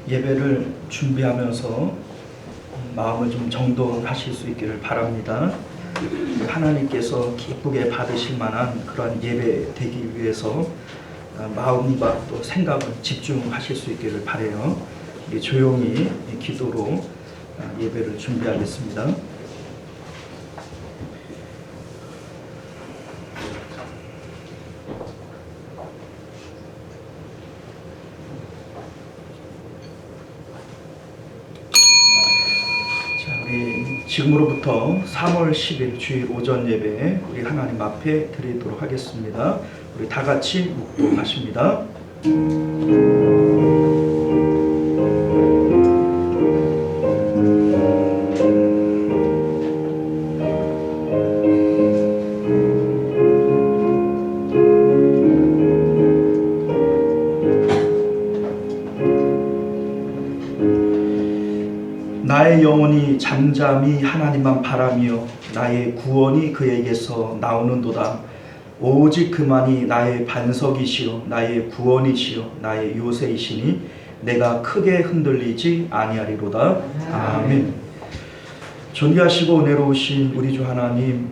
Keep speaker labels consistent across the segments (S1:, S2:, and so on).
S1: 예배를 준비하면서 마음을 좀 정돈하실 수 있기를 바랍니다. 하나님께서 기쁘게 받으실 만한 그러한 예배 되기 위해서 마음과 또 생각을 집중하실 수 있기를 바라요. 우리 조용히 기도로 예배를 준비하겠습니다. 지금으로부터 3월 10일 주일 오전 예배 우리 하나님 앞에 드리도록 하겠습니다. 우리 다 같이 묵도하십니다. 나의 영혼이 잠잠히 하나님만 바라며 나의 구원이 그에게서 나오는도다. 오직 그만이 나의 반석이시요 나의 구원이시요 나의 요새이시니 내가 크게 흔들리지 아니하리로다. 아멘. 존귀하시고 은혜로우신 우리 주 하나님,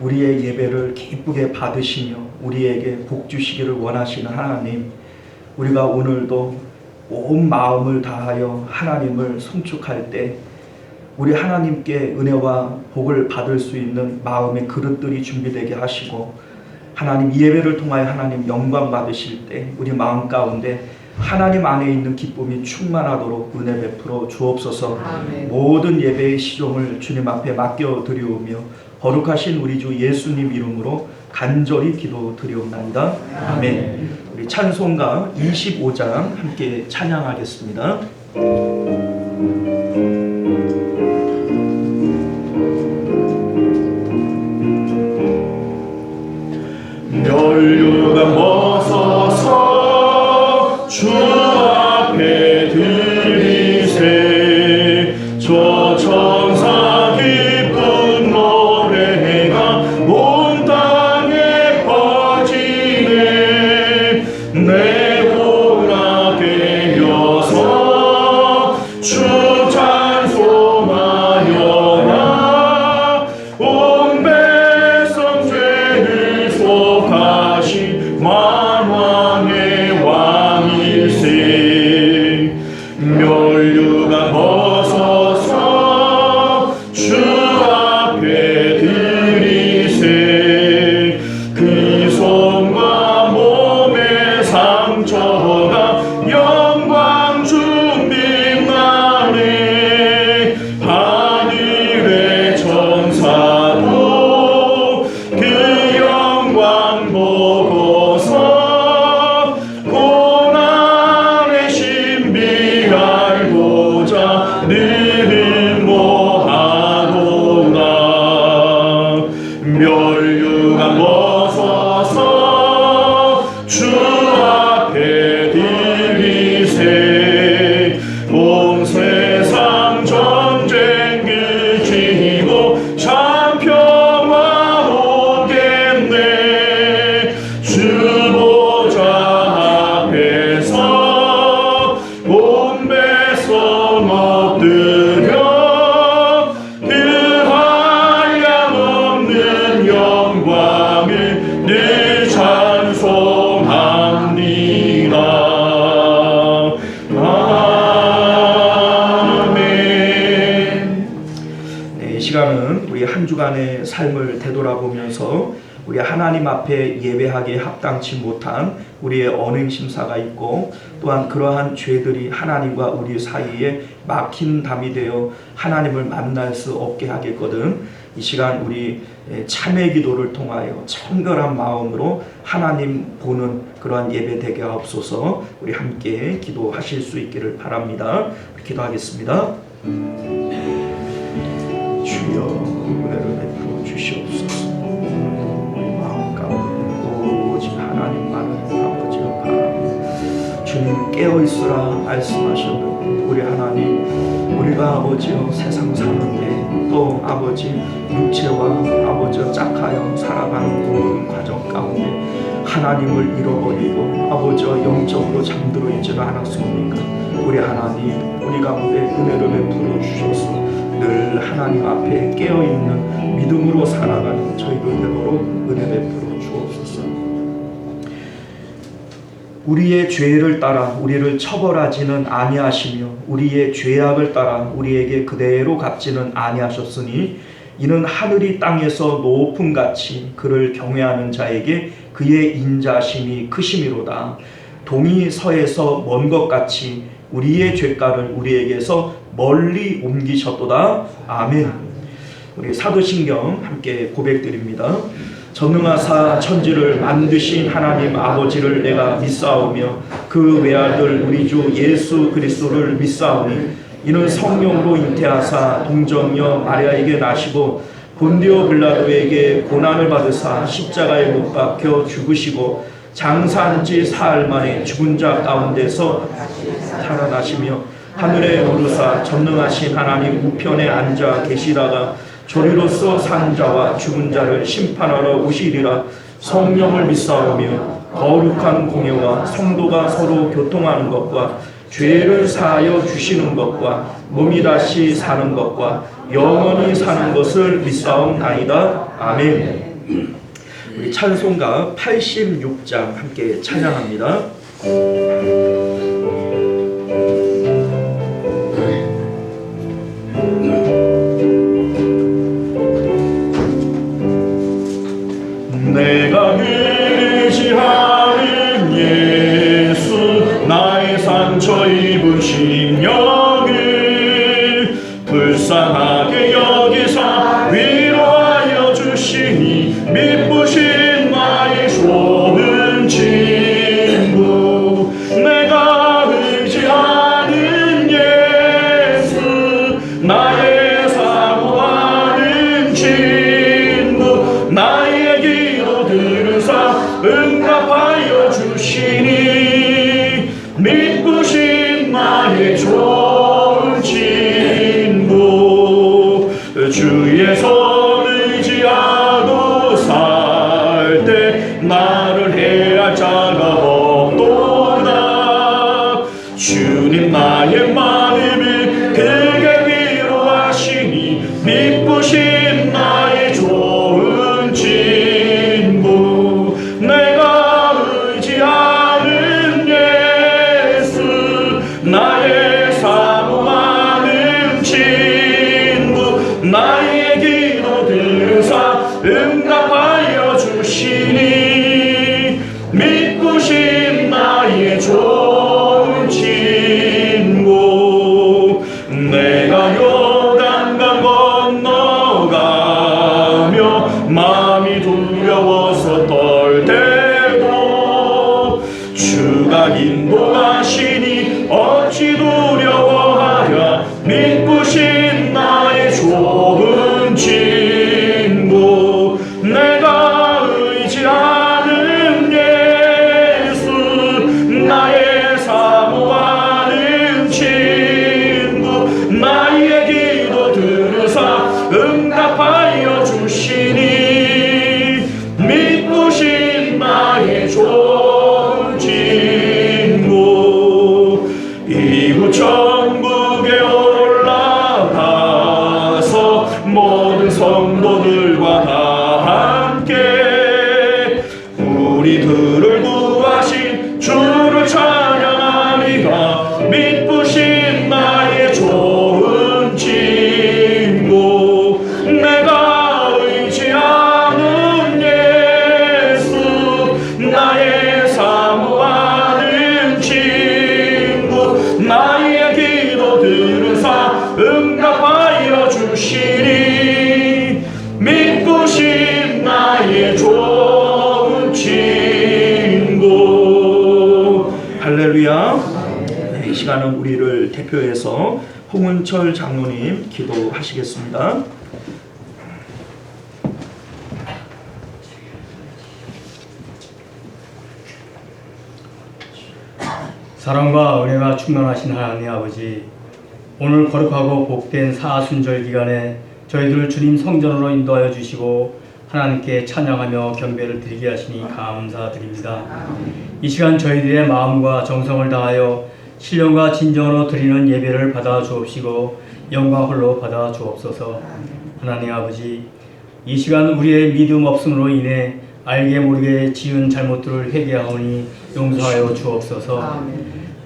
S1: 우리의 예배를 기쁘게 받으시며 우리에게 복 주시기를 원하시는 하나님, 우리가 오늘도 온 마음을 다하여 하나님을 송축할 때 우리 하나님께 은혜와 복을 받을 수 있는 마음의 그릇들이 준비되게 하시고, 하나님 예배를 통하여 하나님 영광 받으실 때 우리 마음 가운데 하나님 안에 있는 기쁨이 충만하도록 은혜 베풀어 주옵소서. 아멘. 모든 예배의 시종을 주님 앞에 맡겨드리오며 거룩하신 우리 주 예수님 이름으로 간절히 기도드리옵나이다. 아멘. 우리 찬송가 25장 함께 찬양하겠습니다.
S2: 멸류가 벗어서 주 앞에 드리세. 저 천사 기쁜 노래가 온 땅에 퍼지네. 내 고라 되어서 주 찬송하여라. 온 백성 죄를 속하신 만왕의 왕일세. 멸류가 벗어서 주 앞에 드리세. 그 손과 몸의 상처가 영광 중 빛나네. 하늘의 천사도 그 영광 보고서 고난의 신비 알고자 늘 모하도다. 멸류가 벗어서 주 앞에 드리세. 온 세상 전쟁 그치고 참 평화 오겠네. 주 보좌 앞에서 온 백성 엎드려 그 한량없는 영광을 늘 찬송합니다. 아멘.
S1: 네, 이 시간은 우리 한 주간의 삶을 되돌아보면서 우리 하나님 앞에 예배하기에 합당치 못한 우리의 언행 심사가 있고, 또한 그러한 죄들이 하나님과 우리 사이에 막힌 담이 되어 하나님을 만날 수 없게 하겠거든. 이 시간 우리 참회 기도를 통하여 청결한 마음으로 하나님 보는 그러한 예배 되게 하옵소서. 우리 함께 기도하실 수 있기를 바랍니다. 기도하겠습니다. 주여 은혜를 베풀어 주시옵소서. 우리 마음 가운데 오직 하나님만을 아버지여 바라며 주님 깨어있으라 말씀하셨는데, 우리 하나님, 우리가 아버지여 세상 사는데 또 아버지 육체와 아버지여 짝하여 살아가는 모든 과정 가운데 하나님을 잃어버리고 아버지와 영적으로 잠들어 있지는 않았습니까? 우리 하나님, 우리 가운데 은혜를 베풀어 주셔서 늘 하나님 앞에 깨어있는 믿음으로 살아가는 저희들 되도록 은혜 베풀어 주옵소서. 우리의 죄를 따라 우리를 처벌하지는 아니하시며 우리의 죄악을 따라 우리에게 그대로 갚지는 아니하셨으니 이는 하늘이 땅에서 높음같이 그를 경외하는 자에게 그의 인자심이 크심이로다. 동이 서에서 먼 것 같이 우리의 죄가를 우리에게서 멀리 옮기셨도다. 아멘. 우리 사도신경 함께 고백드립니다. 전능하사 천지를 만드신 하나님 아버지를 내가 믿사오며 그 외아들 우리 주 예수 그리스도를 믿사오니 이는 성령으로 잉태하사 동정녀 마리아에게 나시고 본디오 빌라도에게 고난을 받으사 십자가에 못 박혀 죽으시고 장사한 지 사흘 만에 죽은 자 가운데서 살아나시며 하늘에 오르사 전능하신 하나님 우편에 앉아 계시다가 조리로서 산 자와 죽은 자를 심판하러 오시리라. 성령을 믿사오며 거룩한 공예와 성도가 서로 교통하는 것과 죄를 사하여 주시는 것과 몸이 다시 사는 것과 영원히 사는 것을 믿사옵나이다. 아멘. 우리 찬송가 86장 함께 찬양합니다.
S2: 내가 의지하는 예수 나의 상처 입은 심령을 불쌍하게 여기사 위로하여 주시니 미쁘신 나의 좋은 친구 내가 의지하는 예수 나의 사모하는 친구 나의 기도 들으사 응답하여 주시니 미쁘신 나의 좋은 친구 주의 손 의지하고 살 때 나를 해할 자가 없도다. 주님 나의 마음을 크게 위로하시니 미쁘신 나의 좋은 친구 내가 의지하는 예수 나의 사모하는 친구 나의 기도 들으사 응답하여 주시니 미쁘신 나의 좋은 친구 내가 요단강 건너가며 마음이 두려워서 떨 때도 주가 인도하시니 어찌 두려워하랴 미쁘신 나의 좋은 친구 내가 의지하는 예수 나의 사모하는 친구 나의 기도 들으사 응답하여 주시니 미쁘신 나의 좋은 친구 이후 천국에 올라가서 모든 성도들과 다 함께 우리들을 구하신 주를 찬양하리라. 미쁘신 나의 좋은 친구 내가 의지하는 예수 나의 사모하는 친구 나의 기도 들으사 응답하여 주시니 미쁘신 나의 좋은 친구.
S1: 할렐루야. 이 시간은 우리를 대표해서 홍은철 장로님 기도하시겠습니다.
S3: 사랑과 은혜가 충만하신 하나님 아버지, 오늘 거룩하고 복된 사순절 기간에 저희들을 주님 성전으로 인도하여 주시고 하나님께 찬양하며 경배를 드리게 하시니 감사드립니다. 이 시간 저희들의 마음과 정성을 다하여 신령과 진정으로 드리는 예배를 받아 주옵시고 영광 홀로 받아 주옵소서. 하나님 아버지, 이 시간 우리의 믿음 없음으로 인해 알게 모르게 지은 잘못들을 회개하오니 용서하여 주옵소서.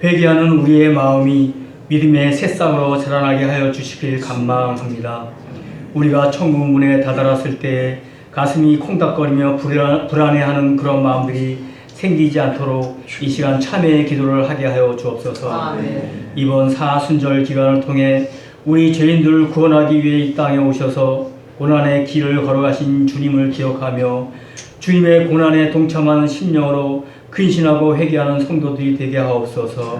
S3: 회개하는 우리의 마음이 믿음의 새싹으로 자라나게 하여 주시길 간망합니다. 우리가 천국 문에 다다랐을 때 가슴이 콩닥거리며 불안해하는 그런 마음들이 생기지 않도록 이 시간 참회의 기도를 하게 하여 주옵소서. 이번 사순절 기간을 통해 우리 죄인들을 구원하기 위해 이 땅에 오셔서 고난의 길을 걸어가신 주님을 기억하며 주님의 고난에 동참하는 심령으로 근신하고 회개하는 성도들이 되게 하옵소서.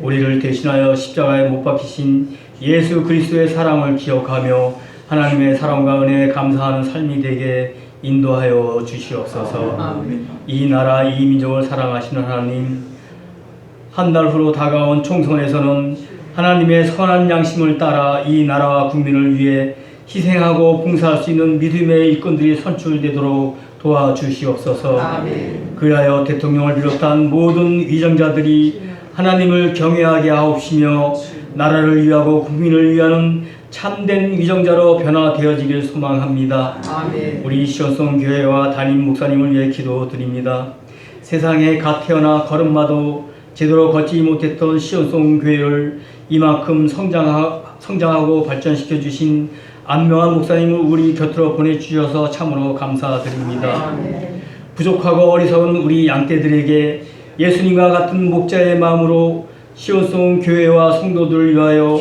S3: 우리를 대신하여 십자가에 못 박히신 예수 그리스도의 사랑을 기억하며 하나님의 사랑과 은혜에 감사하는 삶이 되게 인도하여 주시옵소서. 이 나라 이 민족을 사랑하시는 하나님, 한 달 후로 다가온 총선에서는 하나님의 선한 양심을 따라 이 나라와 국민을 위해 희생하고 봉사할 수 있는 믿음의 일꾼들이 선출되도록 도와주시옵소서. 그리하여 대통령을 비롯한 모든 위정자들이 하나님을 경외하게 하옵시며 나라를 위하고 국민을 위하는 참된 위정자로 변화되어지길 소망합니다. 우리 시온송 교회와 담임 목사님을 위해 기도드립니다. 세상에 갓 태어나 걸음마도 제대로 걷지 못했던 시온송 교회를 이만큼 성장하고 발전시켜 주신 안명한 목사님을 우리 곁으로 보내주셔서 참으로 감사드립니다. 부족하고 어리석은 우리 양떼들에게 예수님과 같은 목자의 마음으로 시온송 교회와 성도들을 위하여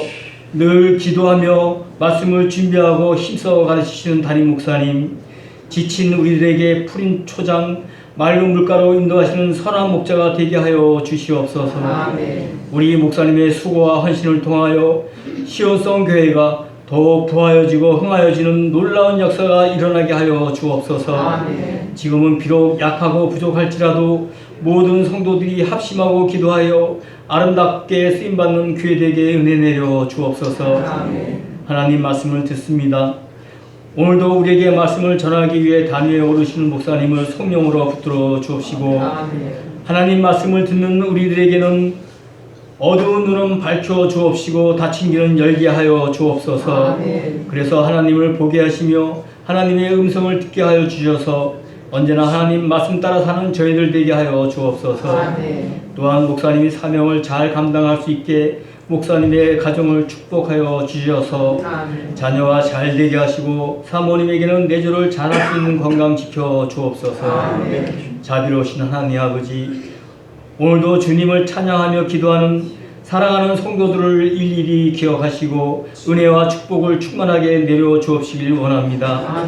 S3: 늘 기도하며 말씀을 준비하고 힘써 가르치시는 담임 목사님, 지친 우리들에게 푸른 초장, 맑은 물가로 인도하시는 선한 목자가 되게 하여 주시옵소서. 우리 목사님의 수고와 헌신을 통하여 시온송 교회가 더욱 부하여지고 흥하여지는 놀라운 역사가 일어나게 하여 주옵소서. 지금은 비록 약하고 부족할지라도 모든 성도들이 합심하고 기도하여 아름답게 쓰임받는 교회 되게 은혜 내려 주옵소서. 하나님 말씀을 듣습니다. 오늘도 우리에게 말씀을 전하기 위해 단위에 오르시는 목사님을 성령으로 붙들어 주옵시고 하나님 말씀을 듣는 우리들에게는 어두운 눈은 밝혀 주옵시고 닫힌 길은 열게 하여 주옵소서. 그래서 하나님을 보게 하시며 하나님의 음성을 듣게 하여 주셔서 언제나 하나님 말씀 따라 사는 저희들 되게 하여 주옵소서. 또한 목사님이 사명을 잘 감당할 수 있게 목사님의 가정을 축복하여 주셔서 자녀와 잘 되게 하시고 사모님에게는 내조를 잘할 수 있는 건강 지켜 주옵소서. 자비로우신 하나님 아버지, 오늘도 주님을 찬양하며 기도하는 사랑하는 성도들을 일일이 기억하시고 은혜와 축복을 충만하게 내려 주옵시길 원합니다.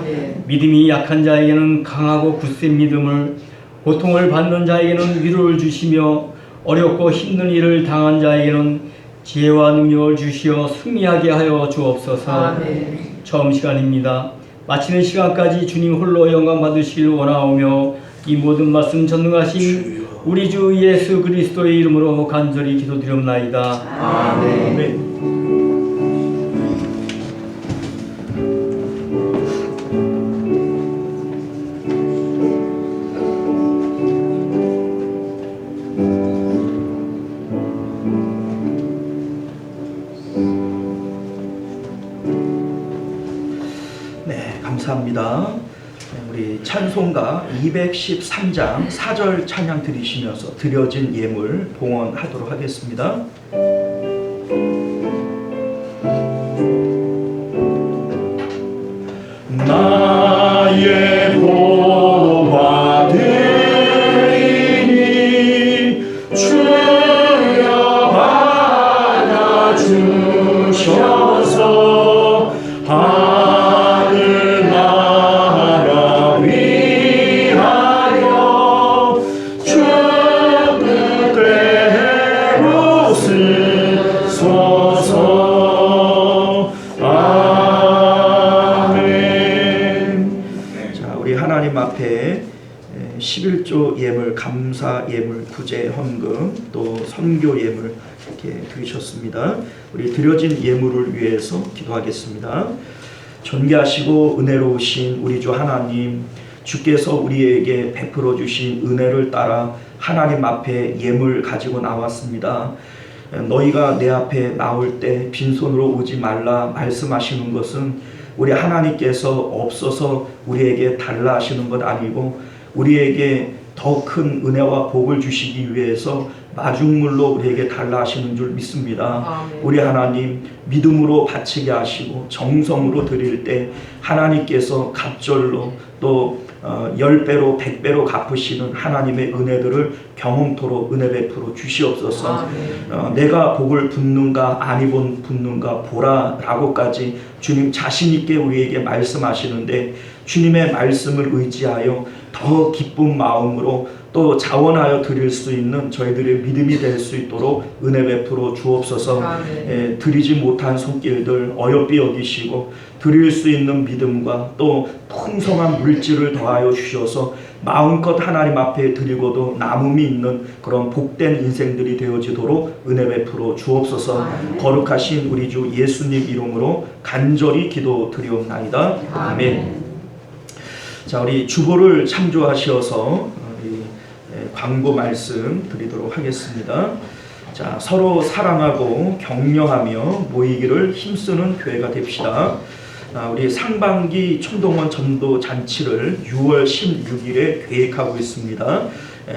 S3: 믿음이 약한 자에게는 강하고 굳센 믿음을, 고통을 받는 자에게는 위로를 주시며 어렵고 힘든 일을 당한 자에게는 지혜와 능력을 주시어 승리하게 하여 주옵소서. 처음 시간입니다. 마치는 시간까지 주님 홀로 영광 받으시길 원하오며 이 모든 말씀 전능하신 우리 주 예수 그리스도의 이름으로 간절히 기도드리옵나이다. 아멘.
S1: 네, 감사합니다. 우리 찬송가 213장 4절 찬양 드리시면서 드려진 예물 봉헌하도록 하겠습니다.
S2: 나의 보화 드리니 주여 받아주셔서 하늘 나라 위하여 주 뜻대로 쓰소서. 아멘.
S1: 자, 우리 하나님 앞에 11조 예물, 감사 예물, 구제 헌금, 또 선교 예물 이렇게 드리셨습니다. 우리 드려진 예물을 위해서 기도하겠습니다. 존귀하시고 은혜로우신 우리 주 하나님, 주께서 우리에게 베풀어 주신 은혜를 따라 하나님 앞에 예물 가지고 나왔습니다. 너희가 내 앞에 나올 때 빈손으로 오지 말라 말씀하시는 것은 우리 하나님께서 없어서 우리에게 달라 하시는 것 아니고 우리에게 더 큰 은혜와 복을 주시기 위해서 마중물로 우리에게 달라 하시는 줄 믿습니다. 우리 하나님 믿음으로 바치게 하시고 정성으로 드릴 때 하나님께서 갑절로 또 10배로 100배로 갚으시는 하나님의 은혜들을 경험토록 은혜 베풀어 주시옵소서. 내가 복을 붓는가 아니 붓는가 보라 라고까지 주님 자신 있게 우리에게 말씀하시는데 주님의 말씀을 의지하여 더 기쁜 마음으로 또 자원하여 드릴 수 있는 저희들의 믿음이 될 수 있도록 은혜 베풀어 주옵소서. 드리지 못한 손길들 어여삐 여기시고 드릴 수 있는 믿음과 또 풍성한 물질을 더하여 주셔서 마음껏 하나님 앞에 드리고도 남음이 있는 그런 복된 인생들이 되어지도록 은혜 베풀어 주옵소서. 거룩하신 우리 주 예수님 이름으로 간절히 기도드리옵나이다. 아멘. 자, 우리 주보를 참조하셔서 광고 말씀 드리도록 하겠습니다. 자, 서로 사랑하고 격려하며 모이기를 힘쓰는 교회가 됩시다. 우리 상반기 총동원 전도 잔치를 6월 16일에 계획하고 있습니다.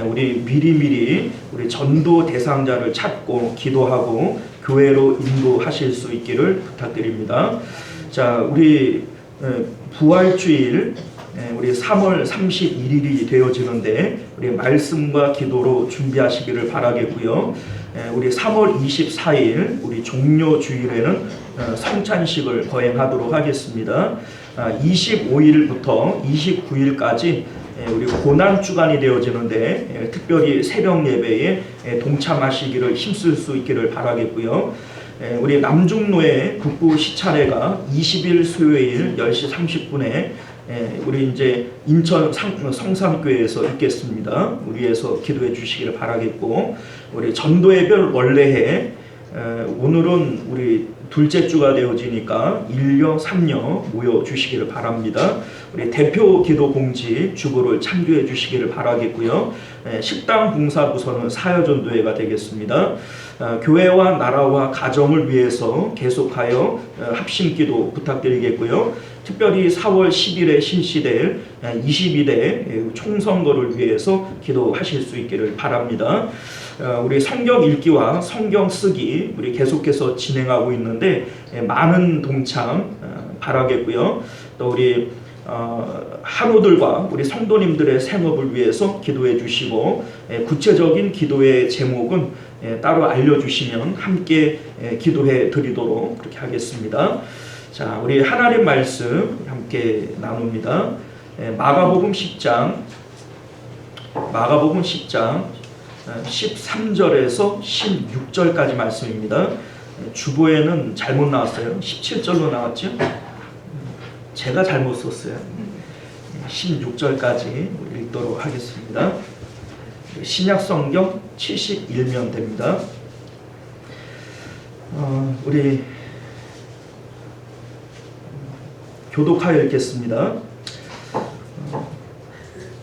S1: 우리 미리미리 우리 전도 대상자를 찾고 기도하고 교회로 인도하실 수 있기를 부탁드립니다. 자, 우리 부활주일 우리 3월 31일이 되어지는데 우리 말씀과 기도로 준비하시기를 바라겠고요. 우리 3월 24일 우리 종료주일에는 성찬식을 거행하도록 하겠습니다. 25일부터 29일까지 우리 고난주간이 되어지는데 특별히 새벽 예배에 동참하시기를 힘쓸 수 있기를 바라겠고요. 우리 남중로의 북부 시차례가 20일 수요일 10시 30분에 우리 이제 인천 성삼교회에서 있겠습니다. 우리에서 기도해 주시기를 바라겠고, 우리 전도의 별 원래해 오늘은 우리 둘째 주가 되어지니까 1녀 3녀 모여 주시기를 바랍니다. 우리 대표 기도 공지 주보를 참조해 주시기를 바라겠고요. 식당 봉사부서는 사여전도회가 되겠습니다. 교회와 나라와 가정을 위해서 계속하여 합심기도 부탁드리겠고요. 특별히 4월 10일에 실시될 22대 총선거를 위해서 기도하실 수 있기를 바랍니다. 우리 성경 읽기와 성경 쓰기 우리 계속해서 진행하고 있는데 많은 동참 바라겠고요. 또 우리 한우들과 우리 성도님들의 생업을 위해서 기도해 주시고 구체적인 기도의 제목은 따로 알려주시면 함께 기도해 드리도록 그렇게 하겠습니다. 자, 우리 하나님 말씀 함께 나눕니다. 마가복음 10장 13절에서 16절까지 말씀입니다. 주보에는 잘못 나왔어요. 17절로 나왔죠. 제가 잘못 썼어요. 16절까지 읽도록 하겠습니다. 신약성경 71면 됩니다. 우리 교독하여 읽겠습니다.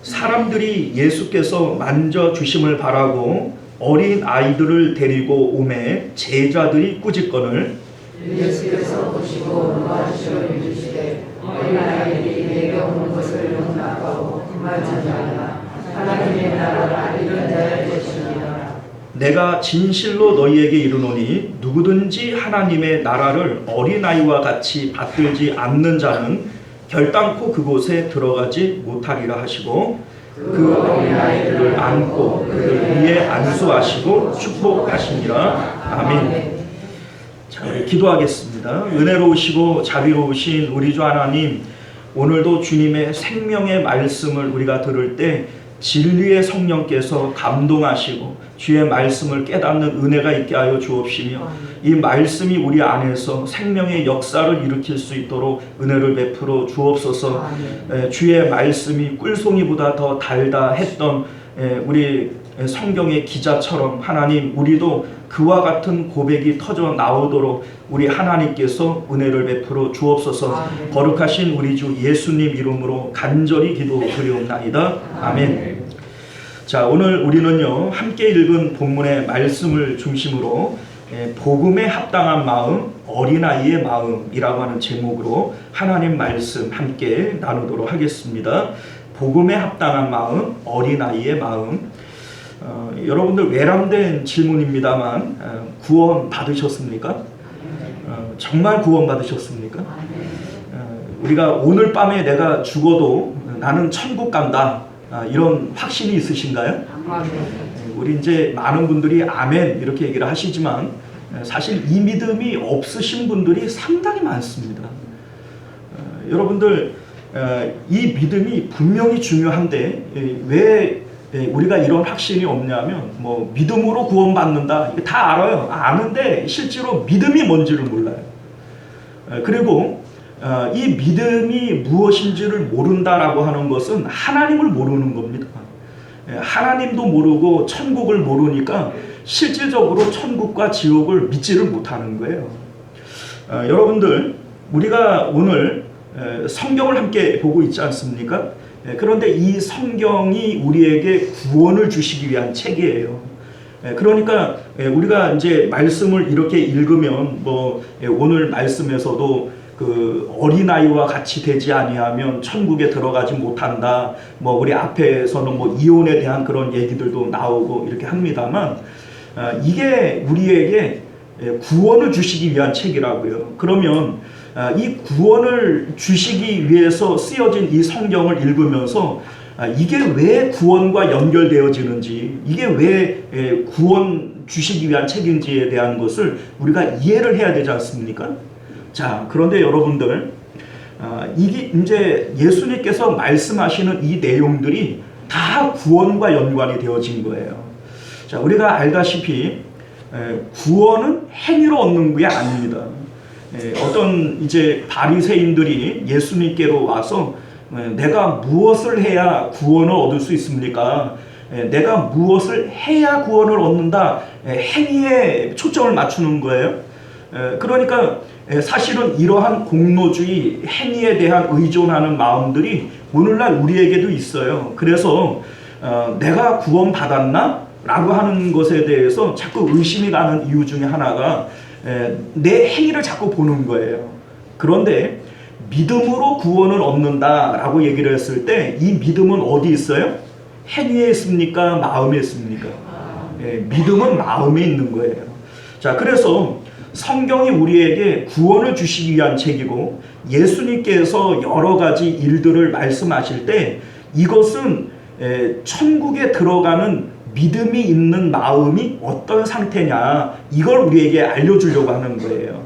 S1: 사람들이 예수께서 만져주심을 바라고 어린 아이들을 데리고 오매 제자들이 꾸짖거늘
S4: 예수께서 보시고 노하시어 이르시되 어린 아이들이 내게 오는 것을 용납하고 그만하지 말라. 하나님의 나라가 이런 자의 것이니라.
S1: 내가 진실로 너희에게 이르노니 누구든지 하나님의 나라를 어린아이와 같이 받들지 않는 자는 결단코 그곳에 들어가지 못하리라 하시고 그 어린아이들을 안고 그들 위에 안수하시고 축복하시니라. 아멘. 자, 우리 기도하겠습니다. 은혜로우시고 자비로우신 우리 주 하나님, 오늘도 주님의 생명의 말씀을 우리가 들을 때 진리의 성령께서 감동하시고 주의 말씀을 깨닫는 은혜가 있게 하여 주옵시며 이 말씀이 우리 안에서 생명의 역사를 일으킬 수 있도록 은혜를 베풀어 주옵소서. 주의 말씀이 꿀송이보다 더 달다 했던 우리 성경의 기자처럼 하나님, 우리도 그와 같은 고백이 터져 나오도록 우리 하나님께서 은혜를 베풀어 주옵소서. 거룩하신 우리 주 예수님 이름으로 간절히 기도드리옵나이다. 아멘. 자, 오늘 우리는요 함께 읽은 본문의 말씀을 중심으로 복음에 합당한 마음, 어린아이의 마음이라고 하는 제목으로 하나님 말씀 함께 나누도록 하겠습니다. 복음에 합당한 마음, 어린아이의 마음. 여러분들 외람된 질문입니다만 구원 받으셨습니까? 정말 구원 받으셨습니까? 우리가 오늘 밤에 내가 죽어도 나는 천국 간다, 이런 확신이 있으신가요? 우리 이제 많은 분들이 아멘 이렇게 얘기를 하시지만 사실 이 믿음이 없으신 분들이 상당히 많습니다. 여러분들 이 믿음이 분명히 중요한데 왜 우리가 이런 확신이 없냐면 뭐 믿음으로 구원받는다 다 알아요. 아는데 실제로 믿음이 뭔지를 몰라요. 그리고 이 믿음이 무엇인지를 모른다라고 하는 것은 하나님을 모르는 겁니다. 하나님도 모르고 천국을 모르니까 실질적으로 천국과 지옥을 믿지를 못하는 거예요. 여러분들 우리가 오늘 성경을 함께 보고 있지 않습니까? 그런데 이 성경이 우리에게 구원을 주시기 위한 책이에요. 그러니까 우리가 이제 말씀을 이렇게 읽으면 뭐 오늘 말씀에서도 그 어린아이와 같이 되지 아니하면 천국에 들어가지 못한다. 뭐 우리 앞에서는 뭐 이혼에 대한 그런 얘기들도 나오고 이렇게 합니다만 이게 우리에게 구원을 주시기 위한 책이라고요. 그러면 이 구원을 주시기 위해서 쓰여진 이 성경을 읽으면서 이게 왜 구원과 연결되어지는지, 이게 왜 구원 주시기 위한 책인지에 대한 것을 우리가 이해를 해야 되지 않습니까? 자, 그런데 여러분들 이게 이제 예수님께서 말씀하시는 이 내용들이 다 구원과 연관이 되어진 거예요. 자, 우리가 알다시피 구원은 행위로 얻는 게 아닙니다. 어떤 이제 바리새인들이 예수님께로 와서 내가 무엇을 해야 구원을 얻을 수 있습니까? 내가 무엇을 해야 구원을 얻는다. 행위에 초점을 맞추는 거예요. 그러니까 사실은 이러한 공로주의, 행위에 대한 의존하는 마음들이 오늘날 우리에게도 있어요. 그래서 내가 구원받았나? 라고 하는 것에 대해서 자꾸 의심이 가는 이유 중에 하나가 내 행위를 자꾸 보는 거예요. 그런데 믿음으로 구원을 얻는다 라고 얘기를 했을 때 이 믿음은 어디 있어요? 행위에 있습니까? 마음에 있습니까? 믿음은 마음에 있는 거예요. 자, 그래서 성경이 우리에게 구원을 주시기 위한 책이고 예수님께서 여러 가지 일들을 말씀하실 때 이것은 천국에 들어가는 믿음이 있는 마음이 어떤 상태냐, 이걸 우리에게 알려주려고 하는 거예요.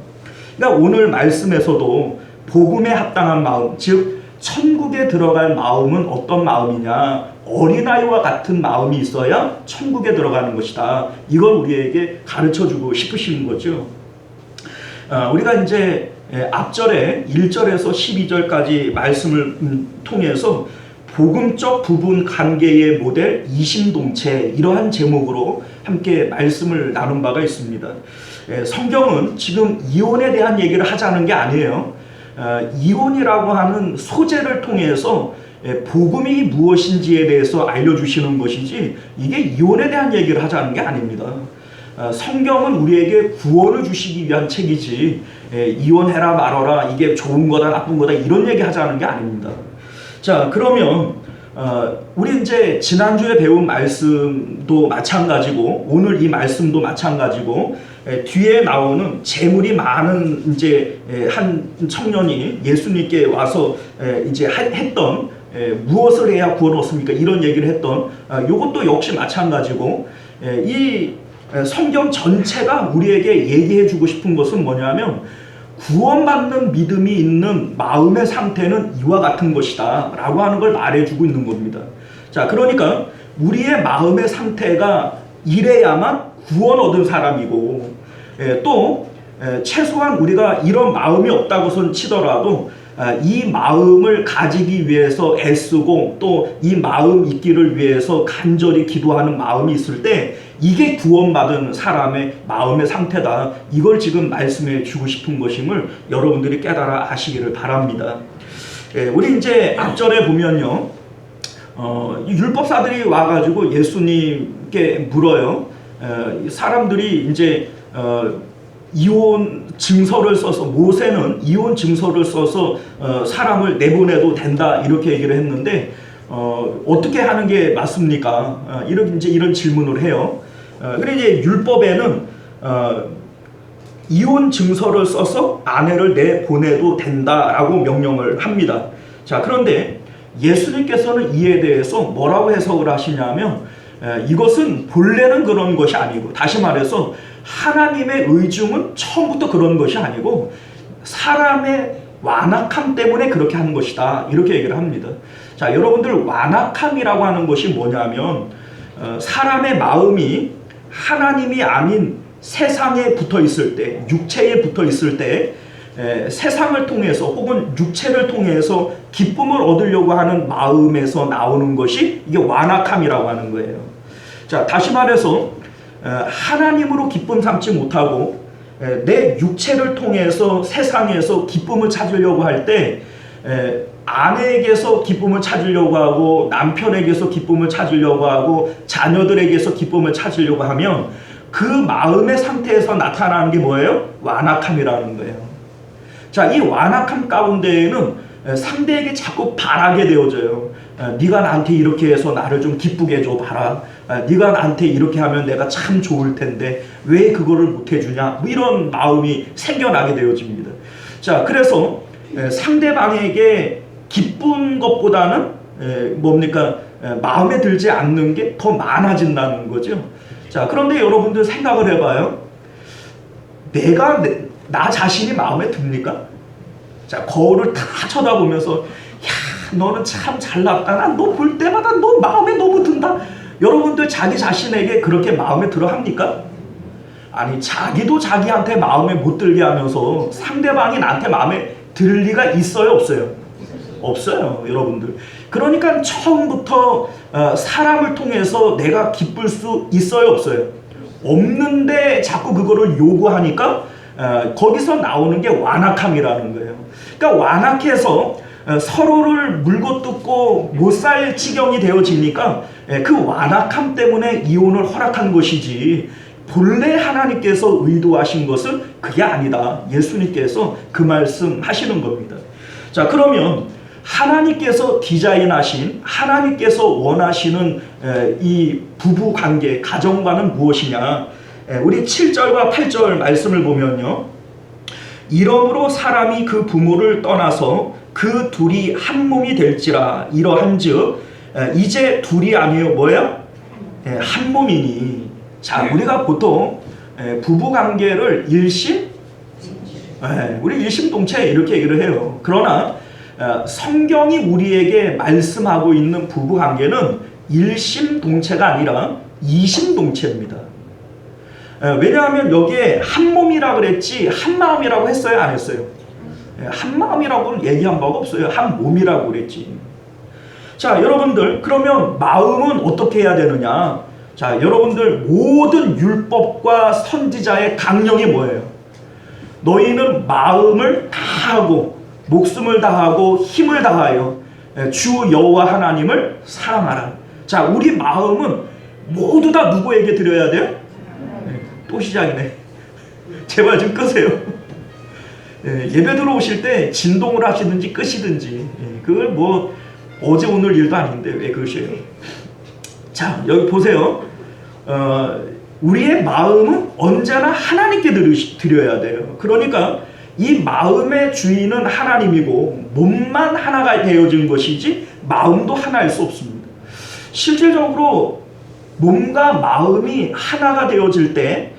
S1: 그러니까 오늘 말씀에서도 복음에 합당한 마음, 즉 천국에 들어갈 마음은 어떤 마음이냐, 어린아이와 같은 마음이 있어야 천국에 들어가는 것이다. 이걸 우리에게 가르쳐주고 싶으신 거죠. 우리가 이제 앞절에 1절에서 12절까지 말씀을 통해서 복음적 부분 관계의 모델 이심동체, 이러한 제목으로 함께 말씀을 나눈 바가 있습니다. 성경은 지금 이혼에 대한 얘기를 하자는 게 아니에요. 이혼이라고 하는 소재를 통해서 복음이 무엇인지에 대해서 알려주시는 것이지 이게 이혼에 대한 얘기를 하자는 게 아닙니다. 성경은 우리에게 구원을 주시기 위한 책이지 이혼해라 말아라, 이게 좋은 거다 나쁜 거다 이런 얘기 하자는 게 아닙니다. 자, 그러면 우리 이제 지난주에 배운 말씀도 마찬가지고 오늘 이 말씀도 마찬가지고 뒤에 나오는 재물이 많은 이제 한 청년이 예수님께 와서 이제 했던 무엇을 해야 구원을 얻습니까? 이런 얘기를 했던 이것도 역시 마찬가지고 이 성경 전체가 우리에게 얘기해 주고 싶은 것은 뭐냐면 구원받는 믿음이 있는 마음의 상태는 이와 같은 것이다 라고 하는 걸 말해주고 있는 겁니다. 자, 그러니까 우리의 마음의 상태가 이래야만 구원 얻은 사람이고 또 최소한 우리가 이런 마음이 없다고선 치더라도 이 마음을 가지기 위해서 애쓰고 또 이 마음 있기를 위해서 간절히 기도하는 마음이 있을 때 이게 구원받은 사람의 마음의 상태다. 이걸 지금 말씀해 주고 싶은 것임을 여러분들이 깨달아 아시기를 바랍니다. 우리 이제 앞절에 보면요, 율법사들이 와가지고 예수님께 물어요. 사람들이 이제 이혼 증서를 써서, 모세는 이혼 증서를 써서 사람을 내보내도 된다 이렇게 얘기를 했는데 어떻게 하는 게 맞습니까? 이런 질문을 해요. 그래 이제 율법에는 이혼 증서를 써서 아내를 내보내도 된다라고 명령을 합니다. 자, 그런데 예수님께서는 이에 대해서 뭐라고 해석을 하시냐면 이것은 본래는 그런 것이 아니고, 다시 말해서 하나님의 의중은 처음부터 그런 것이 아니고 사람의 완악함 때문에 그렇게 하는 것이다 이렇게 얘기를 합니다. 자, 여러분들, 완악함이라고 하는 것이 뭐냐면 사람의 마음이 하나님이 아닌 세상에 붙어 있을 때, 육체에 붙어 있을 때 세상을 통해서 혹은 육체를 통해서 기쁨을 얻으려고 하는 마음에서 나오는 것이 이게 완악함이라고 하는 거예요. 자, 다시 말해서 하나님으로 기쁨 삼지 못하고 내 육체를 통해서 세상에서 기쁨을 찾으려고 할 때 아내에게서 기쁨을 찾으려고 하고 남편에게서 기쁨을 찾으려고 하고 자녀들에게서 기쁨을 찾으려고 하면 그 마음의 상태에서 나타나는 게 뭐예요? 완악함이라는 거예요. 자, 이 완악함 가운데에는 상대에게 자꾸 바라게 되어져요. 네가 나한테 이렇게 해서 나를 좀 기쁘게 해줘 봐라. 네가 나한테 이렇게 하면 내가 참 좋을 텐데 왜 그거를 못 해주냐, 뭐 이런 마음이 생겨나게 되어집니다. 자, 그래서 상대방에게 기쁜 것보다는 뭡니까? 마음에 들지 않는 게 더 많아진다는 거죠. 자, 그런데 여러분들 생각을 해봐요. 내가 나 자신이 마음에 듭니까? 자, 거울을 다 쳐다보면서 야, 너는 참 잘났다. 난 너 볼 때마다 너 마음에 너무 든다. 여러분들 자기 자신에게 그렇게 마음에 들어 합니까? 아니, 자기도 자기한테 마음에 못 들게 하면서 상대방이 나한테 마음에 들 리가 있어요, 없어요? 없어요, 여러분들. 그러니까 처음부터 사람을 통해서 내가 기쁠 수 있어요, 없어요? 없는데 자꾸 그거를 요구하니까 거기서 나오는 게 완악함이라는 거예요. 그러니까 완악해서 서로를 물고 뜯고 못 살 지경이 되어지니까 그 완악함 때문에 이혼을 허락한 것이지, 본래 하나님께서 의도하신 것은 그게 아니다. 예수님께서 그 말씀 하시는 겁니다. 자, 그러면 하나님께서 디자인하신, 하나님께서 원하시는 이 부부 관계, 가정관은 무엇이냐? 우리 7절과 8절 말씀을 보면요, 이러므로 사람이 그 부모를 떠나서 그 둘이 한 몸이 될지라. 이러한즉 이제 둘이 아니요 뭐야? 한 몸이니. 자, 우리가 보통 부부 관계를 우리 일심동체 이렇게 얘기를 해요. 그러나 성경이 우리에게 말씀하고 있는 부부 관계는 일심동체가 아니라 이심동체입니다. 왜냐하면 여기에 한 몸이라 그랬지 한 마음이라고 했어요, 안 했어요? 한 마음이라고는 얘기한 바가 없어요. 한 몸이라고 그랬지. 자, 여러분들, 그러면 마음은 어떻게 해야 되느냐? 자, 여러분들, 모든 율법과 선지자의 강령이 뭐예요? 너희는 마음을 다하고 목숨을 다하고 힘을 다하여 주 여호와 하나님을 사랑하라. 자, 우리 마음은 모두 다 누구에게 드려야 돼요? 또 시작이네. 제발 좀 끄세요. 예배 들어오실 때 진동을 하시든지 끄시든지, 그걸 뭐 어제 오늘 일도 아닌데 왜 그러세요? 자, 여기 보세요. 우리의 마음은 언제나 하나님께 드려야 돼요. 그러니까 이 마음의 주인은 하나님이고 몸만 하나가 되어진 것이지 마음도 하나일 수 없습니다. 실질적으로 몸과 마음이 하나가 되어질 때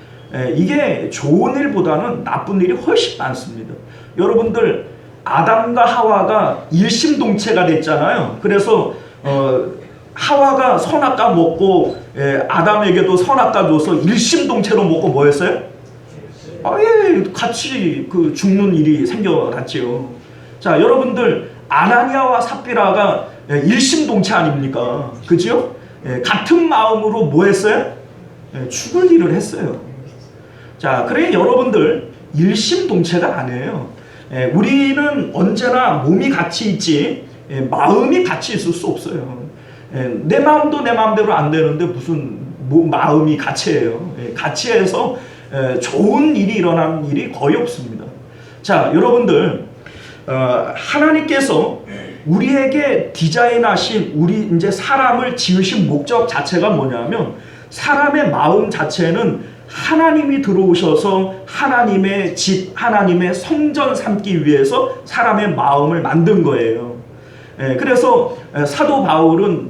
S1: 이게 좋은 일보다는 나쁜 일이 훨씬 많습니다. 여러분들, 아담과 하와가 일심동체가 됐잖아요. 그래서 하와가 선악과 먹고 아담에게도 선악과 줘서 일심동체로 먹고 뭐 했어요? 아예 같이 그 죽는 일이 생겨났지요. 자, 여러분들, 아나니아와 삽비라가 일심동체 아닙니까? 그죠? 같은 마음으로 뭐 했어요? 죽을 일을 했어요. 자, 그래 여러분들, 일심동체가 아니에요. 우리는 언제나 몸이 같이 있지 마음이 같이 있을 수 없어요. 내 마음도 내 마음대로 안 되는데 무슨 마음이 같이 해요. 같이 해서 좋은 일이 일어나는 일이 거의 없습니다. 자, 여러분들, 하나님께서 우리에게 디자인하신 우리 이제 사람을 지으신 목적 자체가 뭐냐면 사람의 마음 자체는 하나님이 들어오셔서 하나님의 집, 하나님의 성전 삼기 위해서 사람의 마음을 만든 거예요. 그래서 사도 바울은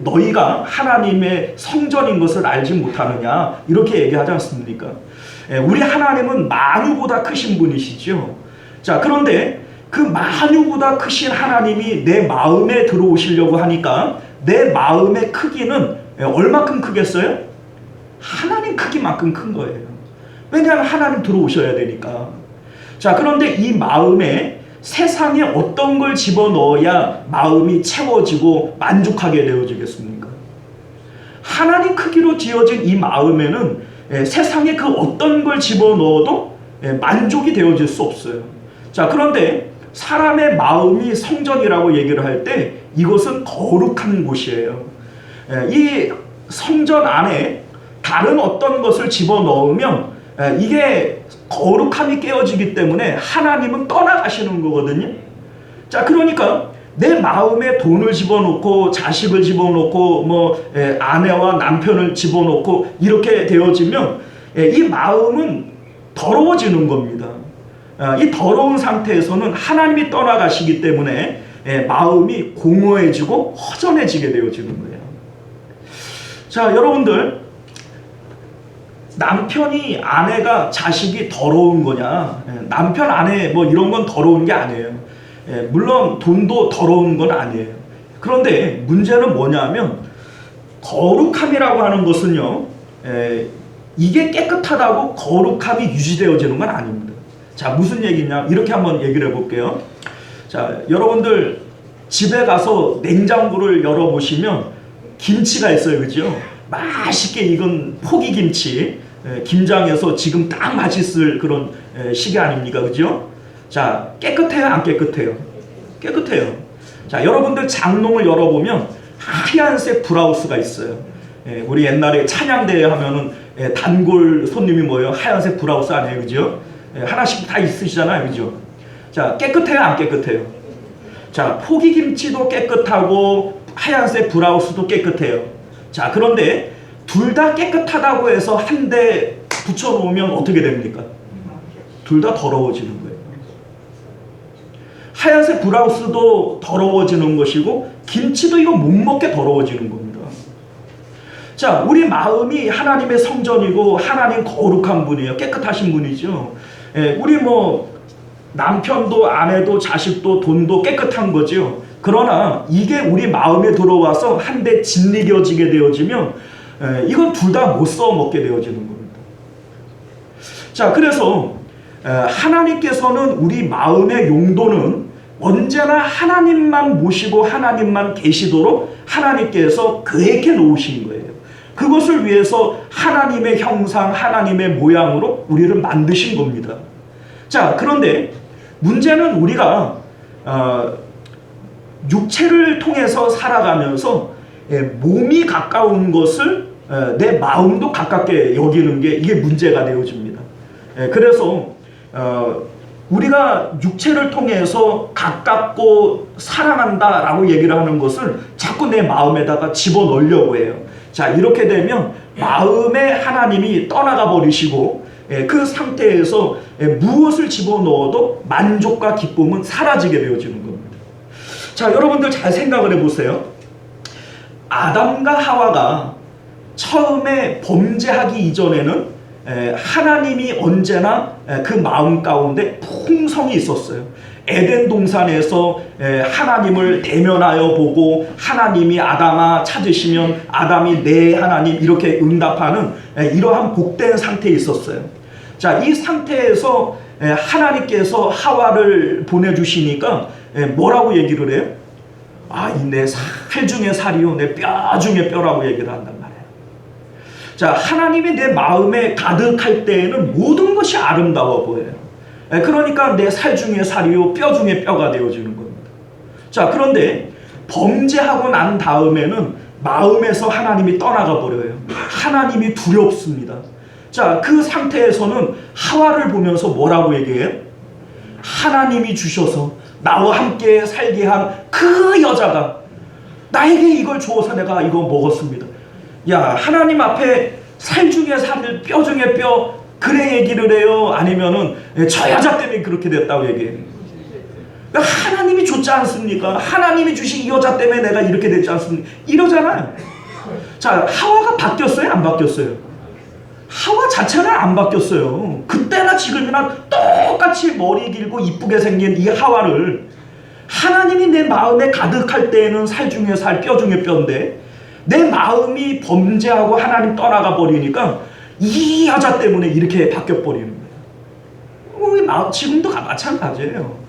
S1: 너희가 하나님의 성전인 것을 알지 못하느냐 이렇게 얘기하지 않습니까? 우리 하나님은 만유보다 크신 분이시죠. 자, 그런데 그 만유보다 크신 하나님이 내 마음에 들어오시려고 하니까 내 마음의 크기는 얼마큼 크겠어요? 하나님 크기만큼 큰 거예요. 왜냐하면 하나님 들어오셔야 되니까. 자, 그런데 이 마음에 세상에 어떤 걸 집어넣어야 마음이 채워지고 만족하게 되어지겠습니까? 하나님 크기로 지어진 이 마음에는 세상에 그 어떤 걸 집어넣어도 만족이 되어질 수 없어요. 자, 그런데 사람의 마음이 성전이라고 얘기를 할 때 이것은 거룩한 곳이에요. 이 성전 안에 다른 어떤 것을 집어넣으면 이게 거룩함이 깨어지기 때문에 하나님은 떠나가시는 거거든요. 자, 그러니까 내 마음에 돈을 집어넣고 자식을 집어넣고 뭐 아내와 남편을 집어넣고 이렇게 되어지면 이 마음은 더러워지는 겁니다. 이 더러운 상태에서는 하나님이 떠나가시기 때문에 마음이 공허해지고 허전해지게 되어지는 거예요. 자, 여러분들, 남편이 아내가 자식이 더러운 거냐? 남편 아내 뭐 이런 건 더러운 게 아니에요. 물론 돈도 더러운 건 아니에요. 그런데 문제는 뭐냐면 거룩함이라고 하는 것은요, 이게 깨끗하다고 거룩함이 유지되어지는 건 아닙니다. 자, 무슨 얘기냐? 이렇게 한번 얘기를 해볼게요. 자, 여러분들 집에 가서 냉장고를 열어보시면 김치가 있어요. 그죠? 맛있게 익은 포기김치, 김장에서 지금 딱 맛있을 그런 시기 아닙니까? 그죠? 자, 깨끗해요? 안 깨끗해요? 깨끗해요. 자, 여러분들 장롱을 열어보면 하얀색 브라우스가 있어요. 우리 옛날에 찬양대회 하면은 단골 손님이 뭐예요? 하얀색 브라우스 아니에요? 그죠? 하나씩 다 있으시잖아요. 그죠? 자, 깨끗해요? 안 깨끗해요? 자, 포기김치도 깨끗하고 하얀색 브라우스도 깨끗해요. 자, 그런데 둘 다 깨끗하다고 해서 한 대 붙여놓으면 어떻게 됩니까? 둘 다 더러워지는 거예요. 하얀색 브라우스도 더러워지는 것이고 김치도 이거 못 먹게 더러워지는 겁니다. 자, 우리 마음이 하나님의 성전이고 하나님 거룩한 분이에요. 깨끗하신 분이죠. 우리 뭐 남편도 아내도 자식도 돈도 깨끗한 거죠. 그러나 이게 우리 마음에 들어와서 한데 짓이겨지게 되어지면 이건 둘 다 못 써먹게 되어지는 겁니다. 자, 그래서 하나님께서는 우리 마음의 용도는 언제나 하나님만 모시고 하나님만 계시도록 하나님께서 계획해 놓으신 거예요. 그것을 위해서 하나님의 형상, 하나님의 모양으로 우리를 만드신 겁니다. 자, 그런데 문제는 우리가 육체를 통해서 살아가면서 몸이 가까운 것을 내 마음도 가깝게 여기는 게 이게 문제가 되어집니다. 그래서 우리가 육체를 통해서 가깝고 사랑한다라고 얘기를 하는 것을 자꾸 내 마음에다가 집어넣으려고 해요. 자, 이렇게 되면 마음에 하나님이 떠나가 버리시고 그 상태에서 무엇을 집어넣어도 만족과 기쁨은 사라지게 되어지는 겁니다. 자, 여러분들 잘 생각을 해보세요. 아담과 하와가 처음에 범죄하기 이전에는 하나님이 언제나 그 마음 가운데 풍성이 있었어요. 에덴 동산에서 하나님을 대면하여 보고 하나님이 아담아 찾으시면 아담이 네 하나님 이렇게 응답하는 이러한 복된 상태에 있었어요. 자, 이 상태에서 하나님께서 하와를 보내주시니까 뭐라고 얘기를 해요? 아, 이 내 살 중에 살이요 내 뼈 중에 뼈라고 얘기를 한단 말이에요. 자, 하나님이 내 마음에 가득할 때에는 모든 것이 아름다워 보여요. 그러니까 내 살 중에 살이요 뼈 중에 뼈가 되어지는 겁니다. 자, 그런데 범죄하고 난 다음에는 마음에서 하나님이 떠나가 버려요. 하나님이 두렵습니다. 자, 그 상태에서는 하와를 보면서 뭐라고 얘기해요? 하나님이 주셔서 나와 함께 살게 한 그 여자가 나에게 이걸 주어서 내가 이거 먹었습니다. 야, 하나님 앞에 살 중에 살, 뼈 중에 뼈, 그래 얘기를 해요? 아니면은 저 여자 때문에 그렇게 됐다고 얘기해요? 하나님이 줬지 않습니까? 하나님이 주신 이 여자 때문에 내가 이렇게 됐지 않습니까? 이러잖아요. 자, 하와가 바뀌었어요? 안 바뀌었어요? 하와 자체는 안 바뀌었어요. 그때나 지금이나 똑같이 머리 길고 이쁘게 생긴 이 하와를 하나님이 내 마음에 가득할 때에는 살 중에 살, 뼈 중에 뼈인데 내 마음이 범죄하고 하나님 떠나가 버리니까 이 여자 때문에 이렇게 바뀌어 버리는 거예요. 우리 지금도 마찬가지예요.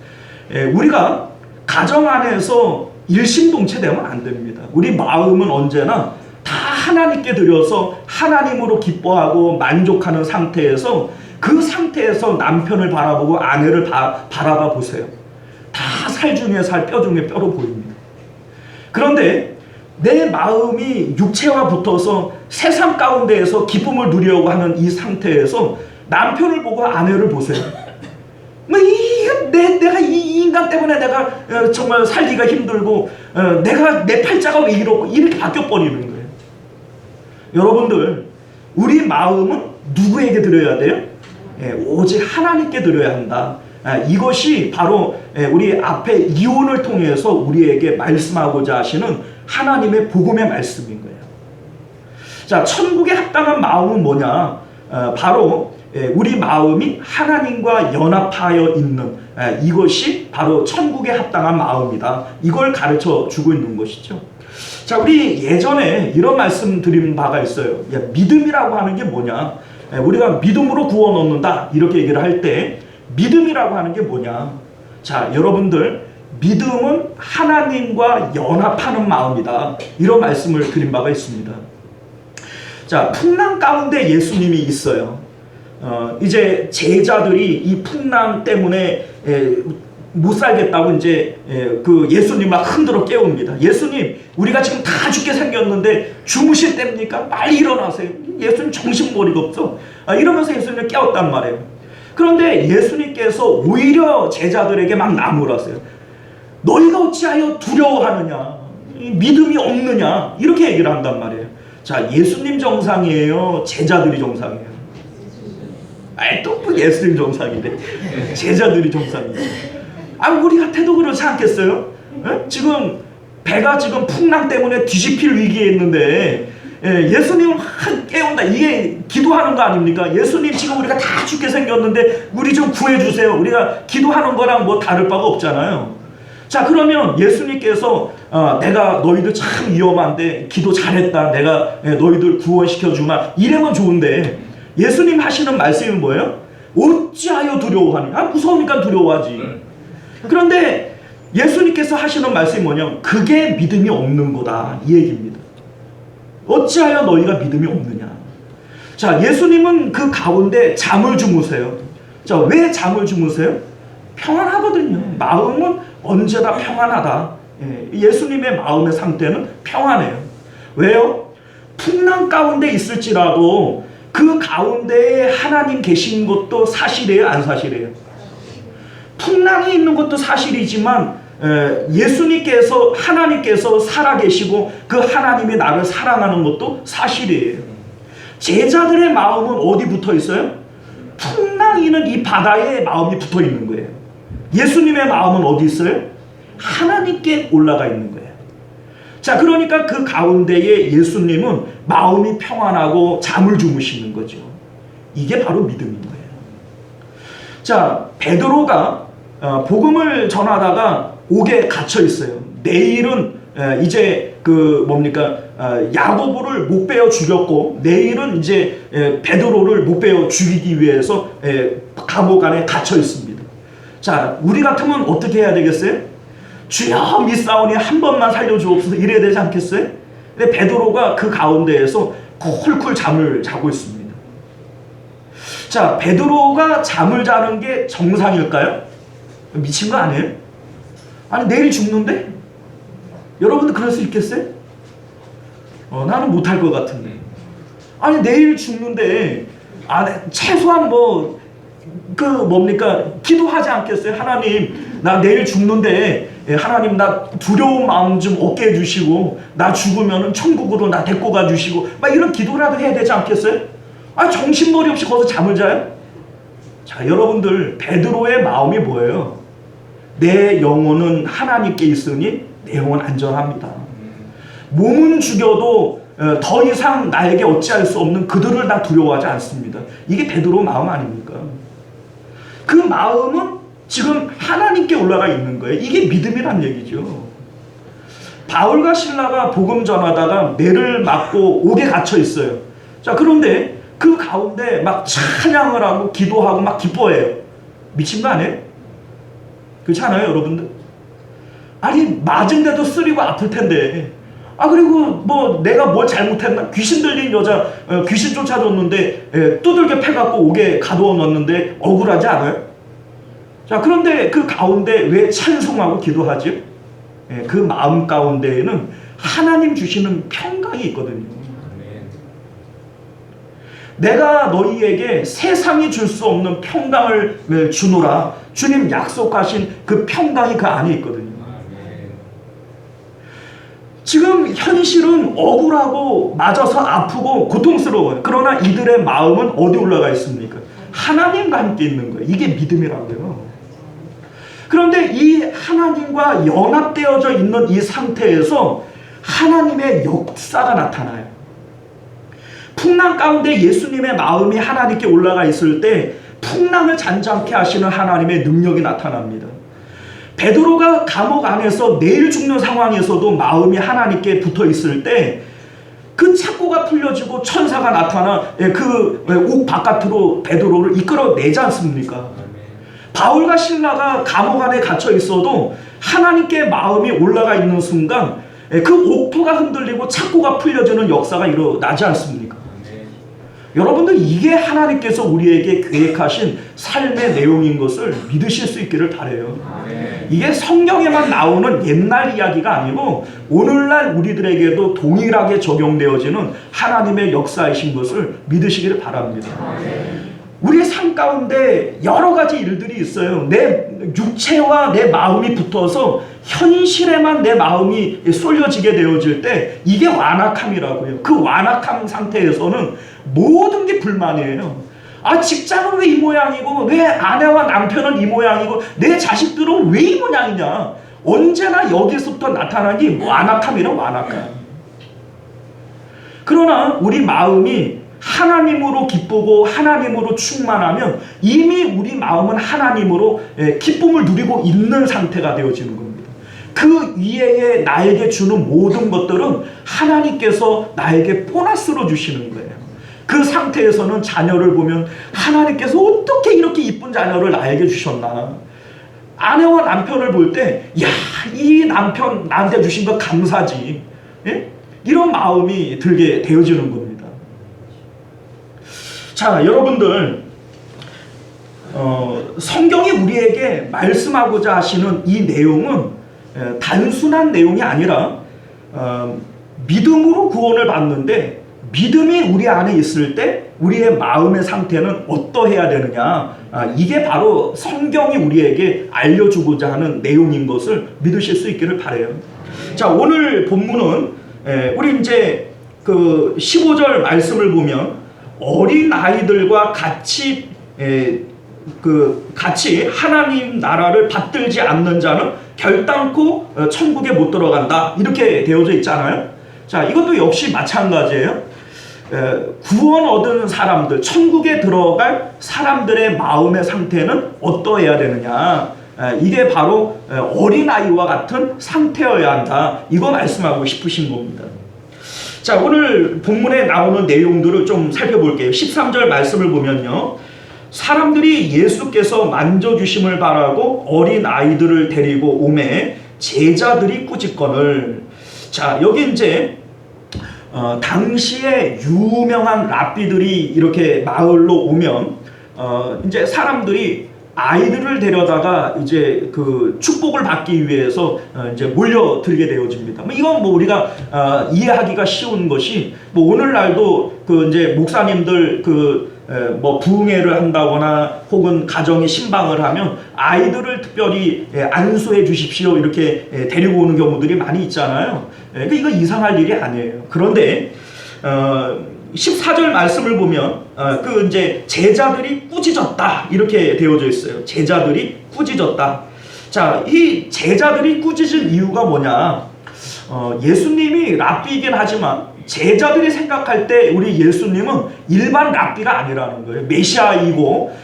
S1: 우리가 가정 안에서 일심동체되면 안 됩니다. 우리 마음은 언제나 다 하나님께 드려서 하나님으로 기뻐하고 만족하는 상태에서 그 상태에서 남편을 바라보고 아내를 바라봐 보세요. 다 살 중에 살, 뼈 중에 뼈로 보입니다. 그런데 내 마음이 육체와 붙어서 세상 가운데에서 기쁨을 누리려고 하는 이 상태에서 남편을 보고 아내를 보세요. 내가 이 인간 때문에 내가 정말 살기가 힘들고 내가 내 팔자가 왜 이렇고 이렇게 바뀌어버리는 거예요. 여러분들, 우리 마음은 누구에게 드려야 돼요? 오직 하나님께 드려야 한다. 이것이 바로 우리 앞에 이혼을 통해서 우리에게 말씀하고자 하시는 하나님의 복음의 말씀인 거예요. 자, 천국에 합당한 마음은 뭐냐? 바로 우리 마음이 하나님과 연합하여 있는 이것이 바로 천국에 합당한 마음이다. 이걸 가르쳐 주고 있는 것이죠. 자, 우리 예전에 이런 말씀 드린 바가 있어요. 야, 믿음이라고 하는 게 뭐냐? 우리가 믿음으로 구원 얻는다 이렇게 얘기를 할 때 믿음이라고 하는 게 뭐냐? 자, 여러분들, 믿음은 하나님과 연합하는 마음이다. 이런 말씀을 드린 바가 있습니다. 자, 풍랑 가운데 예수님이 있어요. 이제 제자들이 이 풍랑 때문에 못 살겠다고 이제 그 예수님 막 흔들어 깨웁니다. 예수님, 우리가 지금 다 죽게 생겼는데 주무실 때입니까? 빨리 일어나세요. 예수님 정신머리가 없어. 이러면서 예수님을 깨웠단 말이에요. 그런데 예수님께서 오히려 제자들에게 막 나무라세요. 너희가 어찌하여 두려워하느냐? 믿음이 없느냐? 이렇게 얘기를 한단 말이에요. 자, 예수님 정상이에요? 제자들이 정상이에요? 또 예수님 정상이래. 제자들이 정상이에요. 우리 같아도 그렇지 않겠어요? 지금 배가 지금 풍랑 때문에 뒤집힐 위기에 있는데 예수님을 깨운다. 이게 기도하는 거 아닙니까? 예수님, 지금 우리가 다 죽게 생겼는데 우리 좀 구해주세요. 우리가 기도하는 거랑 뭐 다를 바가 없잖아요. 자, 그러면 예수님께서 내가 너희들 참 위험한데 기도 잘했다. 내가 너희들 구원시켜주마. 이래면 좋은데 예수님 하시는 말씀이 뭐예요? 어찌하여 두려워하니? 무서우니까 두려워하지. 그런데 예수님께서 하시는 말씀이 뭐냐면 그게 믿음이 없는 거다. 이 얘기입니다. 어찌하여 너희가 믿음이 없느냐? 자, 예수님은 그 가운데 잠을 주무세요. 자, 왜 잠을 주무세요? 평안하거든요. 마음은 언제나 평안하다. 예수님의 마음의 상태는 평안해요. 왜요? 풍랑 가운데 있을지라도 그 가운데에 하나님 계신 것도 사실이에요? 안 사실이에요? 풍랑이 있는 것도 사실이지만 예수님께서, 하나님께서 살아계시고 그 하나님이 나를 사랑하는 것도 사실이에요. 제자들의 마음은 어디 붙어 있어요? 풍랑이 있는 이 바다에 마음이 붙어 있는 거예요. 예수님의 마음은 어디 있어요? 하나님께 올라가 있는 거예요. 자, 그러니까 그 가운데에 예수님은 마음이 평안하고 잠을 주무시는 거죠. 이게 바로 믿음인 거예요. 자, 베드로가 복음을 전하다가 옥에 갇혀 있어요. 내일은 이제 그 뭡니까, 야고보를 못 베어 죽였고 내일은 이제 베드로를 못 베어 죽이기 위해서 감옥 안에 갇혀 있습니다. 자, 우리 같으면 어떻게 해야 되겠어요? 주여 믿사오니 한 번만 살려주옵소서 이래야 되지 않겠어요? 근데 베드로가 그 가운데에서 쿨쿨 잠을 자고 있습니다. 자, 베드로가 잠을 자는 게 정상일까요? 미친 거 아니에요? 아니, 내일 죽는데? 여러분들 그럴 수 있겠어요? 나는 못할 것 같은데. 아니, 내일 죽는데 최소한 뭡니까? 기도하지 않겠어요? 하나님, 나 내일 죽는데, 하나님, 나 두려운 마음 좀 없게 해주시고, 나 죽으면은 천국으로 나 데리고 가주시고, 이런 기도라도 해야 되지 않겠어요? 정신머리 없이 거기서 잠을 자요? 자, 여러분들, 베드로의 마음이 뭐예요? 내 영혼은 하나님께 있으니 내 영혼 안전합니다. 몸은 죽여도 더 이상 나에게 어찌할 수 없는 그들을 다 두려워하지 않습니다. 이게 베드로 마음 아닙니까? 그 마음은 지금 하나님께 올라가 있는 거예요. 이게 믿음이란 얘기죠. 바울과 실라가 복음 전하다가 매를 맞고 옥에 갇혀 있어요. 자, 그런데 그 가운데 막 찬양을 하고 기도하고 막 기뻐해요. 미친 거 아니에요? 그렇지 않아요, 여러분들? 아니, 맞은데도 쓰리고 아플 텐데. 그리고 내가 뭘 잘못했나? 귀신 들린 여자 귀신 쫓아줬는데 두들겨 패갖고 옥에 가두어 넣었는데 억울하지 않아요? 자, 그런데 그 가운데 왜 찬송하고 기도하지? 그 마음 가운데에는 하나님 주시는 평강이 있거든요. 내가 너희에게 세상이 줄 수 없는 평강을 주노라. 주님 약속하신 그 평강이 그 안에 있거든요. 지금 현실은 억울하고 맞아서 아프고 고통스러워요. 그러나 이들의 마음은 어디 올라가 있습니까? 하나님과 함께 있는 거예요. 이게 믿음이라고요. 그런데 이 하나님과 연합되어져 있는 이 상태에서 하나님의 역사가 나타나요. 풍랑 가운데 예수님의 마음이 하나님께 올라가 있을 때 풍랑을 잔잔케 하시는 하나님의 능력이 나타납니다. 베드로가 감옥 안에서 내일 죽는 상황에서도 마음이 하나님께 붙어 있을 때 그 착고가 풀려지고 천사가 나타나 그 옥 바깥으로 베드로를 이끌어내지 않습니까? 바울과 실라가 감옥 안에 갇혀 있어도 하나님께 마음이 올라가 있는 순간 그 옥토가 흔들리고 착고가 풀려지는 역사가 일어나지 않습니까? 여러분들, 이게 하나님께서 우리에게 계획하신 삶의 내용인 것을 믿으실 수 있기를 바라요. 이게 성경에만 나오는 옛날 이야기가 아니고 오늘날 우리들에게도 동일하게 적용되어지는 하나님의 역사이신 것을 믿으시기를 바랍니다. 우리의 삶 가운데 여러 가지 일들이 있어요. 내 육체와 내 마음이 붙어서 현실에만 내 마음이 쏠려지게 되어질 때 이게 완악함이라고요. 그 완악함 상태에서는 모든 게 불만이에요. 직장은 왜 이 모양이고, 왜 아내와 남편은 이 모양이고, 내 자식들은 왜 이 모양이냐. 언제나 여기서부터 나타나는 완악함이란 완악함. 그러나 우리 마음이 하나님으로 기쁘고 하나님으로 충만하면 이미 우리 마음은 하나님으로 기쁨을 누리고 있는 상태가 되어지는 겁니다. 그 위에 나에게 주는 모든 것들은 하나님께서 나에게 보너스로 주시는 거예요. 그 상태에서는 자녀를 보면 하나님께서 어떻게 이렇게 이쁜 자녀를 나에게 주셨나. 아내와 남편을 볼 때, 야, 이 남편 나한테 주신 거 감사지. 예? 이런 마음이 들게 되어지는 겁니다. 자, 여러분들, 성경이 우리에게 말씀하고자 하시는 이 내용은 단순한 내용이 아니라 믿음으로 구원을 받는데 믿음이 우리 안에 있을 때 우리의 마음의 상태는 어떠해야 되느냐, 이게 바로 성경이 우리에게 알려주고자 하는 내용인 것을 믿으실 수 있기를 바라요. 자, 오늘 본문은 우리 이제 그 15절 말씀을 보면 어린 아이들과 같이 같이 하나님 나라를 받들지 않는 자는 결단코 천국에 못 들어간다, 이렇게 되어져 있잖아요. 자, 이것도 역시 마찬가지예요. 구원 얻은 사람들, 천국에 들어갈 사람들의 마음의 상태는 어떠해야 되느냐, 이게 바로 어린아이와 같은 상태여야 한다, 이거 말씀하고 싶으신 겁니다. 자, 오늘 본문에 나오는 내용들을 좀 살펴볼게요. 13절 말씀을 보면요, 사람들이 예수께서 만져주심을 바라고 어린아이들을 데리고 오매 제자들이 꾸짖거늘. 자, 여기 이제 당시에 유명한 랍비들이 이렇게 마을로 오면 이제 사람들이 아이들을 데려다가 이제 그 축복을 받기 위해서 이제 몰려들게 되어집니다. 이건 뭐 우리가 이해하기가 쉬운 것이, 뭐 오늘날도 그 이제 목사님들 그 뭐 부흥회를 한다거나 혹은 가정이 신방을 하면 아이들을 특별히 안수해 주십시오 이렇게 데리고 오는 경우들이 많이 있잖아요. 그러니까 이거 이상할 일이 아니에요. 그런데 14절 말씀을 보면 그 이제 제자들이 꾸짖었다 이렇게 되어져 있어요. 제자들이 꾸짖었다. 자, 이 제자들이 꾸짖은 이유가 뭐냐? 예수님이 랍비이긴 하지만 제자들이 생각할 때 우리 예수님은 일반 랍비가 아니라는 거예요. 메시아이고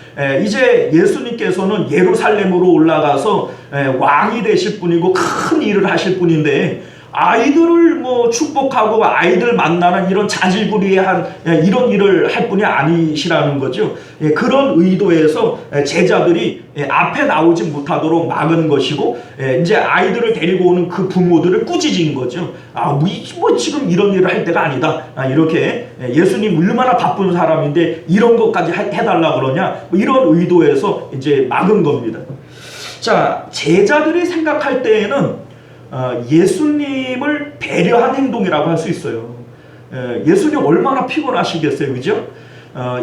S1: 이제 예수님께서는 예루살렘으로 올라가서 왕이 되실 분이고 큰 일을 하실 분인데 아이들을 뭐 축복하고 아이들 만나는 이런 자질구레한 이런 일을 할 분이 아니시라는 거죠. 그런 의도에서 제자들이 앞에 나오지 못하도록 막은 것이고 이제 아이들을 데리고 오는 그 부모들을 꾸짖은 거죠. 뭐 지금 이런 일을 할 때가 아니다. 이렇게 예수님 얼마나 바쁜 사람인데 이런 것까지 해달라 그러냐. 뭐 이런 의도에서 이제 막은 겁니다. 자, 제자들이 생각할 때에는 예수님을 배려한 행동이라고 할 수 있어요. 예수님 얼마나 피곤하시겠어요, 그죠?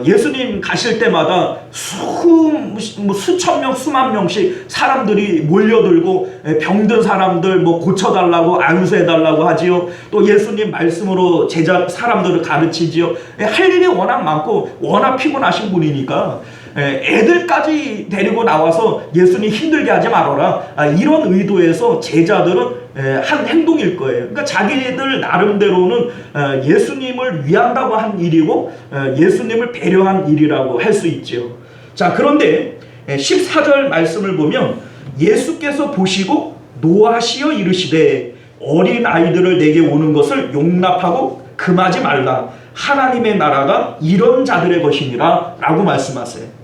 S1: 예수님 가실 때마다 수천 명, 수만 명씩 사람들이 몰려들고 병든 사람들 뭐 고쳐달라고 안수해달라고 하지요. 또 예수님 말씀으로 제자 사람들을 가르치지요. 할 일이 워낙 많고 워낙 피곤하신 분이니까 애들까지 데리고 나와서 예수님 힘들게 하지 말아라. 이런 의도에서 제자들은 한 행동일 거예요. 그러니까 자기들 나름대로는 예수님을 위한다고 한 일이고 예수님을 배려한 일이라고 할 수 있죠. 자, 그런데 14절 말씀을 보면 예수께서 보시고 노하시어 이르시되 어린 아이들을 내게 오는 것을 용납하고 금하지 말라. 하나님의 나라가 이런 자들의 것이니라 라고 말씀하세요.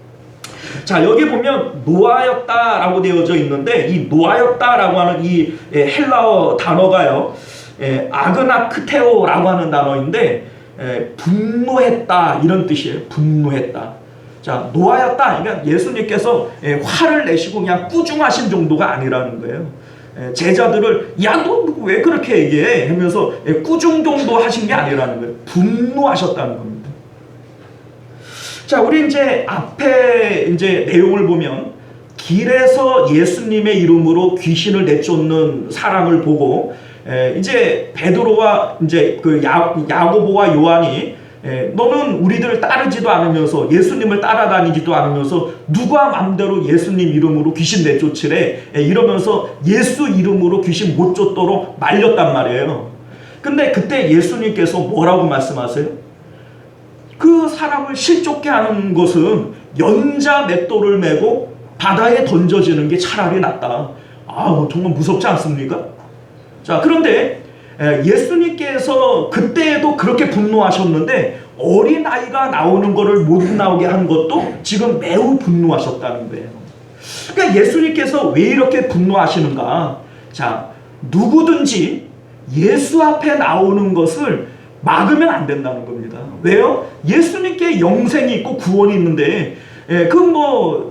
S1: 자, 여기 보면 노하였다라고 되어져 있는데 이 노하였다라고 하는 이 헬라어 단어가요, 아그나크테오라고 하는 단어인데 분노했다 이런 뜻이에요. 분노했다. 자, 노하였다. 그러니까 예수님께서 화를 내시고 그냥 꾸중하신 정도가 아니라는 거예요. 제자들을 야, 너 왜 그렇게 얘기해? 하면서 꾸중 정도 하신 게 아니라는 거예요. 분노하셨다는 겁니다. 자, 우리 이제 앞에 이제 내용을 보면 길에서 예수님의 이름으로 귀신을 내쫓는 사람을 보고 이제 베드로와 이제 그 야고보와 요한이 너는 우리들을 따르지도 않으면서 예수님을 따라다니지도 않으면서 누가 맘대로 예수님 이름으로 귀신 내쫓으래 이러면서 예수 이름으로 귀신 못 쫓도록 말렸단 말이에요. 근데 그때 예수님께서 뭐라고 말씀하세요? 그 사람을 실족게 하는 것은 연자 맷돌을 메고 바다에 던져지는 게 차라리 낫다. 정말 무섭지 않습니까? 자, 그런데 예수님께서 그때에도 그렇게 분노하셨는데 어린아이가 나오는 것을 못 나오게 한 것도 지금 매우 분노하셨다는 거예요. 그러니까 예수님께서 왜 이렇게 분노하시는가? 자, 누구든지 예수 앞에 나오는 것을 막으면 안 된다는 겁니다. 왜요? 예수님께 영생이 있고 구원이 있는데,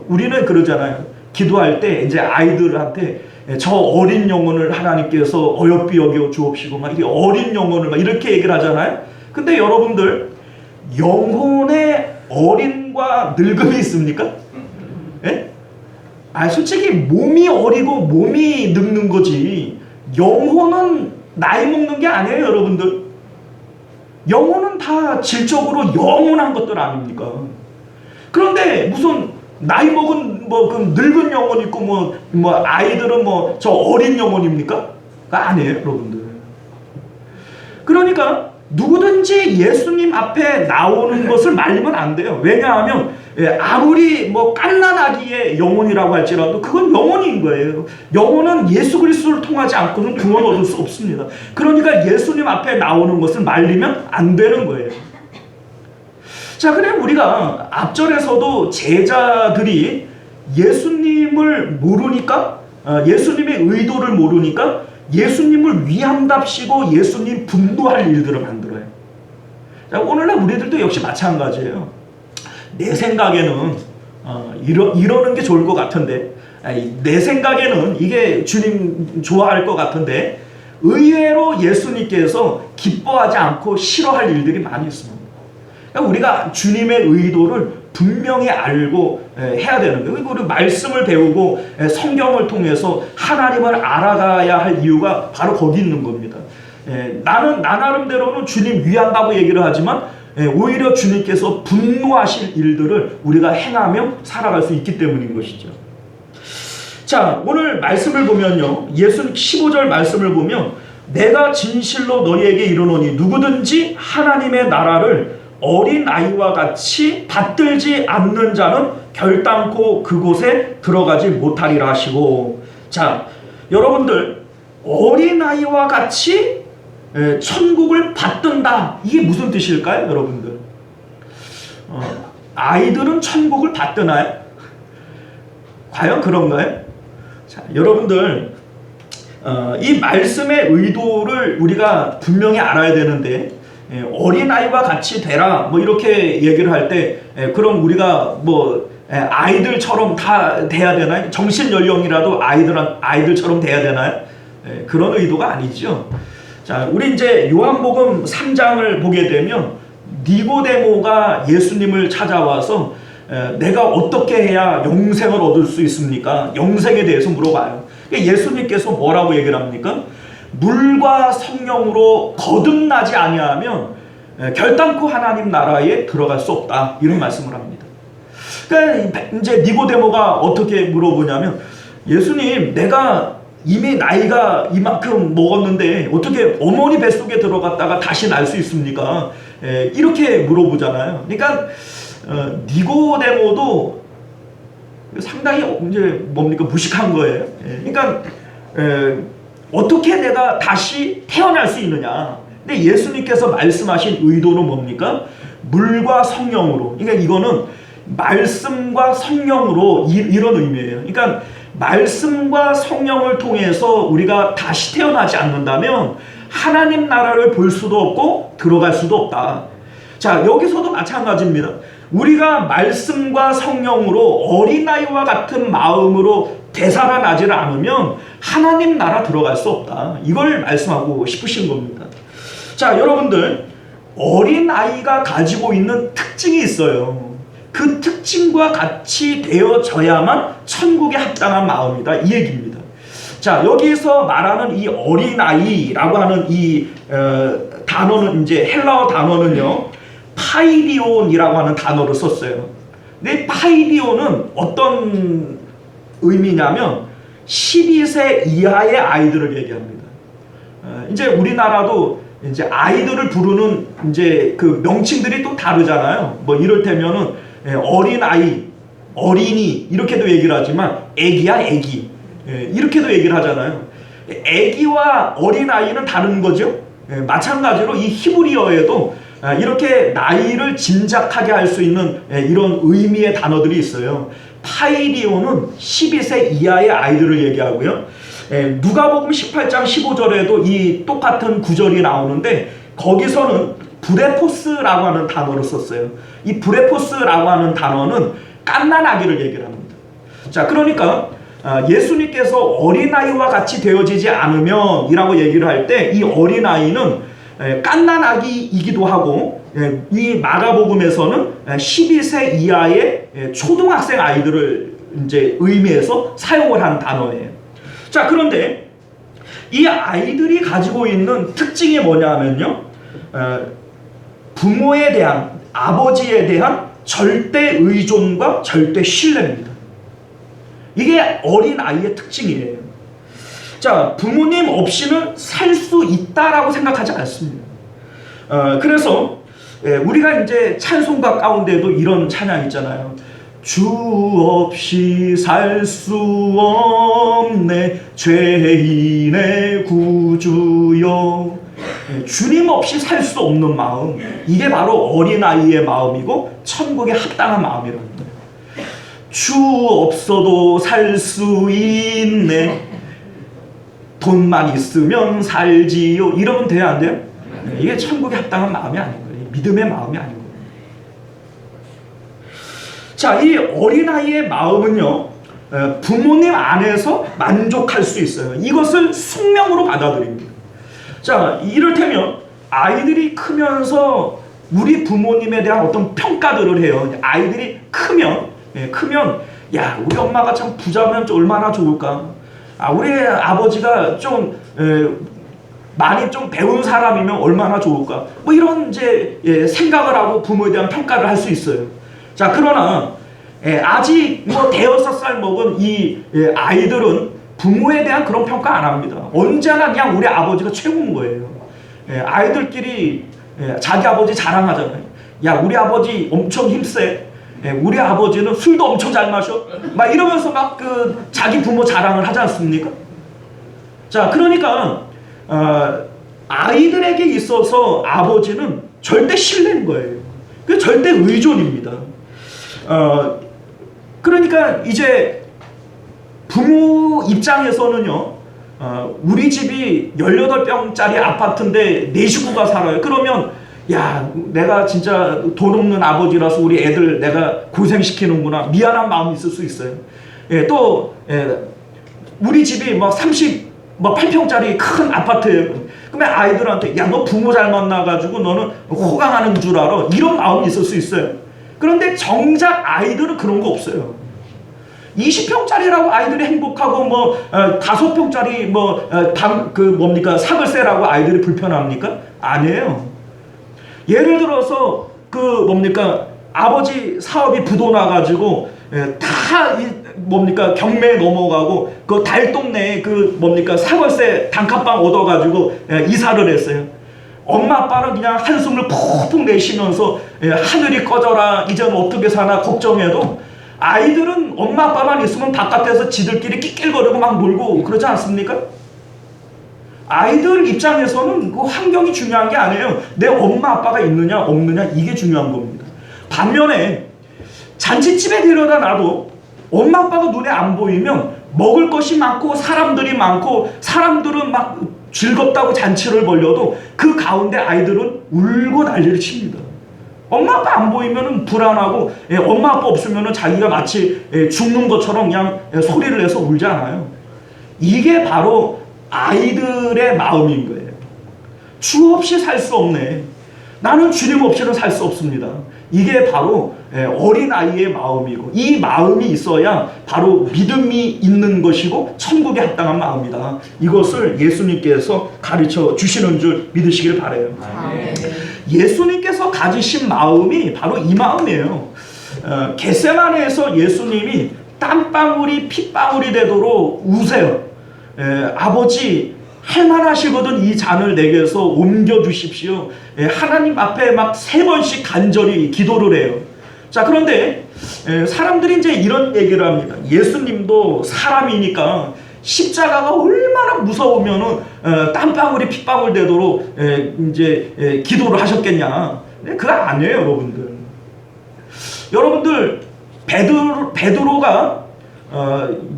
S1: 우리는 그러잖아요. 기도할 때 이제 아이들한테 저 어린 영혼을 하나님께서 어여삐 여겨 주옵시고 막 이게 어린 영혼을 막 이렇게 얘기를 하잖아요. 근데 여러분들 영혼에 어린과 늙음이 있습니까? 예? 솔직히 몸이 어리고 몸이 늙는 거지 영혼은 나이 먹는 게 아니에요, 여러분들. 영혼은 다 질적으로 영원한 것들 아닙니까? 그런데 무슨 나이 먹은 그 늙은 영혼 있고 아이들은 저 어린 영혼입니까? 아니에요, 여러분들. 그러니까 누구든지 예수님 앞에 나오는 것을 말리면 안 돼요. 왜냐하면 아무리 갓난아기의 영혼이라고 할지라도 그건 영혼인 거예요. 영혼은 예수 그리스도를 통하지 않고는 구원 얻을 수 없습니다. 그러니까 예수님 앞에 나오는 것을 말리면 안 되는 거예요. 자, 그래 우리가 앞절에서도 제자들이 예수님을 모르니까 예수님의 의도를 모르니까 예수님을 위함답시고 예수님 분노할 일들을 만들어요. 자, 오늘날 우리들도 역시 마찬가지예요. 내 생각에는 이러는 게 좋을 것 같은데, 내 생각에는 이게 주님 좋아할 것 같은데 의외로 예수님께서 기뻐하지 않고 싫어할 일들이 많이 있습니다. 그러니까 우리가 주님의 의도를 분명히 알고 해야 되는 거예요. 우리 말씀을 배우고 성경을 통해서 하나님을 알아가야 할 이유가 바로 거기 있는 겁니다. 나 나름대로는 주님 위한다고 얘기를 하지만 오히려 주님께서 분노하실 일들을 우리가 행하며 살아갈 수 있기 때문인 것이죠. 자, 오늘 말씀을 보면요, 예수님 15절 말씀을 보면 내가 진실로 너희에게 이르노니 누구든지 하나님의 나라를 어린아이와 같이 받들지 않는 자는 결단코 그곳에 들어가지 못하리라 하시고, 자, 여러분들 어린아이와 같이 천국을 받든다, 이게 무슨 뜻일까요, 여러분들? 아이들은 천국을 받드나요? 과연 그런가요? 자, 여러분들 이 말씀의 의도를 우리가 분명히 알아야 되는데, 어린아이와 같이 되라 뭐 이렇게 얘기를 할 때 그럼 우리가 뭐 아이들처럼 다 돼야 되나요? 정신연령이라도 아이들처럼 돼야 되나요? 그런 의도가 아니죠. 자, 우리 이제 요한복음 3장을 보게 되면 니고데모가 예수님을 찾아와서 내가 어떻게 해야 영생을 얻을 수 있습니까? 영생에 대해서 물어봐요. 예수님께서 뭐라고 얘기를 합니까? 물과 성령으로 거듭나지 아니하면 결단코 하나님 나라에 들어갈 수 없다, 이런 말씀을 합니다. 그러니까 이제 니고데모가 어떻게 물어보냐면, 예수님, 내가 이미 나이가 이만큼 먹었는데 어떻게 어머니 뱃속에 들어갔다가 다시 날 수 있습니까? 이렇게 물어보잖아요. 그러니까 니고데모도 상당히 이제 뭡니까, 무식한 거예요. 그러니까 어떻게 내가 다시 태어날 수 있느냐. 근데 예수님께서 말씀하신 의도는 뭡니까? 물과 성령으로. 그러니까 이거는 말씀과 성령으로 이런 의미예요. 그러니까 말씀과 성령을 통해서 우리가 다시 태어나지 않는다면 하나님 나라를 볼 수도 없고 들어갈 수도 없다. 자, 여기서도 마찬가지입니다. 우리가 말씀과 성령으로 어린아이와 같은 마음으로 되살아나지를 않으면 하나님 나라 들어갈 수 없다, 이걸 말씀하고 싶으신 겁니다. 자, 여러분들, 어린아이가 가지고 있는 특징이 있어요. 그 특징과 같이 되어져야만 천국에 합당한 마음이다, 이 얘기입니다. 자, 여기서 말하는 이 어린아이라고 하는 이 단어는, 이제 헬라어 단어는요, 파이디온이라고 하는 단어를 썼어요. 근데 파이디온은 어떤 의미냐면 12세 이하의 아이들을 얘기합니다. 이제 우리나라도 이제 아이들을 부르는 이제 그 명칭들이 또 다르잖아요. 뭐 이를테면은 어린아이, 어린이 이렇게도 얘기를 하지만 애기야 애기, 이렇게도 얘기를 하잖아요. 애기와 어린아이는 다른 거죠. 마찬가지로 이 히브리어에도 이렇게 나이를 짐작하게 할 수 있는 이런 의미의 단어들이 있어요. 파이리오는 12세 이하의 아이들을 얘기하고요. 누가복음 18장 15절에도 이 똑같은 구절이 나오는데, 거기서는 브레포스라고 하는 단어를 썼어요. 이 브레포스라고 하는 단어는 갓난아기를 얘기를 합니다. 자, 그러니까 예수님께서 어린아이와 같이 되어지지 않으면 이라고 얘기를 할 때, 이 어린아이는 갓난아기이기도 하고, 이 마가복음에서는 12세 이하의 초등학생 아이들을 이제 의미해서 사용을 한 단어예요. 자, 그런데 이 아이들이 가지고 있는 특징이 뭐냐면요, 부모에 대한, 아버지에 대한 절대 의존과 절대 신뢰입니다. 이게 어린아이의 특징이에요. 자, 부모님 없이는 살 수 있다라고 생각하지 않습니다. 그래서 우리가 이제 찬송가 가운데도 이런 찬양 있잖아요. 주 없이 살 수 없네 죄인의 구주여. 주님 없이 살 수 없는 마음, 이게 바로 어린아이의 마음이고 천국에 합당한 마음이랍니다. 주 없어도 살 수 있네, 돈만 있으면 살지요, 이러면 돼야 안 돼요? 이게 천국에 합당한 마음이 아닌 거예요. 믿음의 마음이 아닌 거예요. 자, 이 어린아이의 마음은요, 부모님 안에서 만족할 수 있어요. 이것을 숙명으로 받아들입니다. 자, 이를테면 아이들이 크면서 우리 부모님에 대한 어떤 평가들을 해요. 아이들이 크면 야, 우리 엄마가 참 부자면 좀 얼마나 좋을까. 우리 아버지가 좀 많이 좀 배운 사람이면 얼마나 좋을까. 뭐 이런 이제 생각을 하고 부모에 대한 평가를 할 수 있어요. 자, 그러나 아직 뭐 대여섯 살 먹은 이 아이들은 부모에 대한 그런 평가 안 합니다. 언제나 그냥 우리 아버지가 최고인 거예요. 아이들끼리 자기 아버지 자랑하잖아요. 야, 우리 아버지 엄청 힘세. 우리 아버지는 술도 엄청 잘 마셔. 막 이러면서 막 그 자기 부모 자랑을 하지 않습니까? 자, 그러니까 아이들에게 있어서 아버지는 절대 신뢰인 거예요. 그 절대 의존입니다. 그러니까 이제 부모 입장에서는요, 우리 집이 18평짜리 아파트인데 4식구가 살아요. 그러면 야, 내가 진짜 돈 없는 아버지라서 우리 애들 내가 고생시키는구나, 미안한 마음이 있을 수 있어요. 또 우리 집이 막 38평짜리 큰 아파트예요. 그러면 아이들한테 야, 너 부모 잘 만나가지고 너는 호강하는 줄 알아, 이런 마음이 있을 수 있어요. 그런데 정작 아이들은 그런 거 없어요. 20평짜리라고 아이들이 행복하고 뭐 5평짜리 뭐 사글세라고 아이들이 불편합니까? 아니에요. 예를 들어서 그 뭡니까, 아버지 사업이 부도 나가지고 다 경매에 넘어가고 그 달동네에 그 사월세 단칸방 얻어가지고 이사를 했어요. 엄마 아빠는 그냥 한숨을 푹푹 내쉬면서 하늘이 꺼져라, 이제는 어떻게 사나 걱정해도 아이들은 엄마 아빠만 있으면 바깥에서 지들끼리 낄낄거리고 막 놀고 그러지 않습니까? 아이들 입장에서는 그 환경이 중요한 게 아니에요. 내 엄마 아빠가 있느냐 없느냐, 이게 중요한 겁니다. 반면에 잔치집에 데려다 놔도 엄마 아빠가 눈에 안 보이면 먹을 것이 많고 사람들이 많고 사람들은 막 즐겁다고 잔치를 벌려도 그 가운데 아이들은 울고 난리를 칩니다. 엄마 아빠 안 보이면 불안하고 엄마 아빠 없으면 자기가 마치 죽는 것처럼 그냥 소리를 내서 울지 않아요. 이게 바로 아이들의 마음인 거예요. 주 없이 살 수 없네. 나는 주님 없이는 살 수 없습니다. 이게 바로 어린아이의 마음이고, 이 마음이 있어야 바로 믿음이 있는 것이고 천국에 합당한 마음이다. 이것을 예수님께서 가르쳐 주시는 줄 믿으시길 바라요.
S4: 아멘.
S1: 예수님께서 가지신 마음이 바로 이 마음이에요. 겟세마네에서 예수님이 땀방울이 핏방울이 되도록 우세요. 아버지, 할만하시거든 이 잔을 내게서 옮겨주십시오. 하나님 앞에 막 3번씩 간절히 기도를 해요. 자, 그런데 사람들이 이제 이런 얘기를 합니다. 예수님도 사람이니까 십자가가 얼마나 무서우면은 땀방울이 핏방울 되도록 이제 기도를 하셨겠냐. 그거 아니에요, 여러분들. 여러분들, 베드로가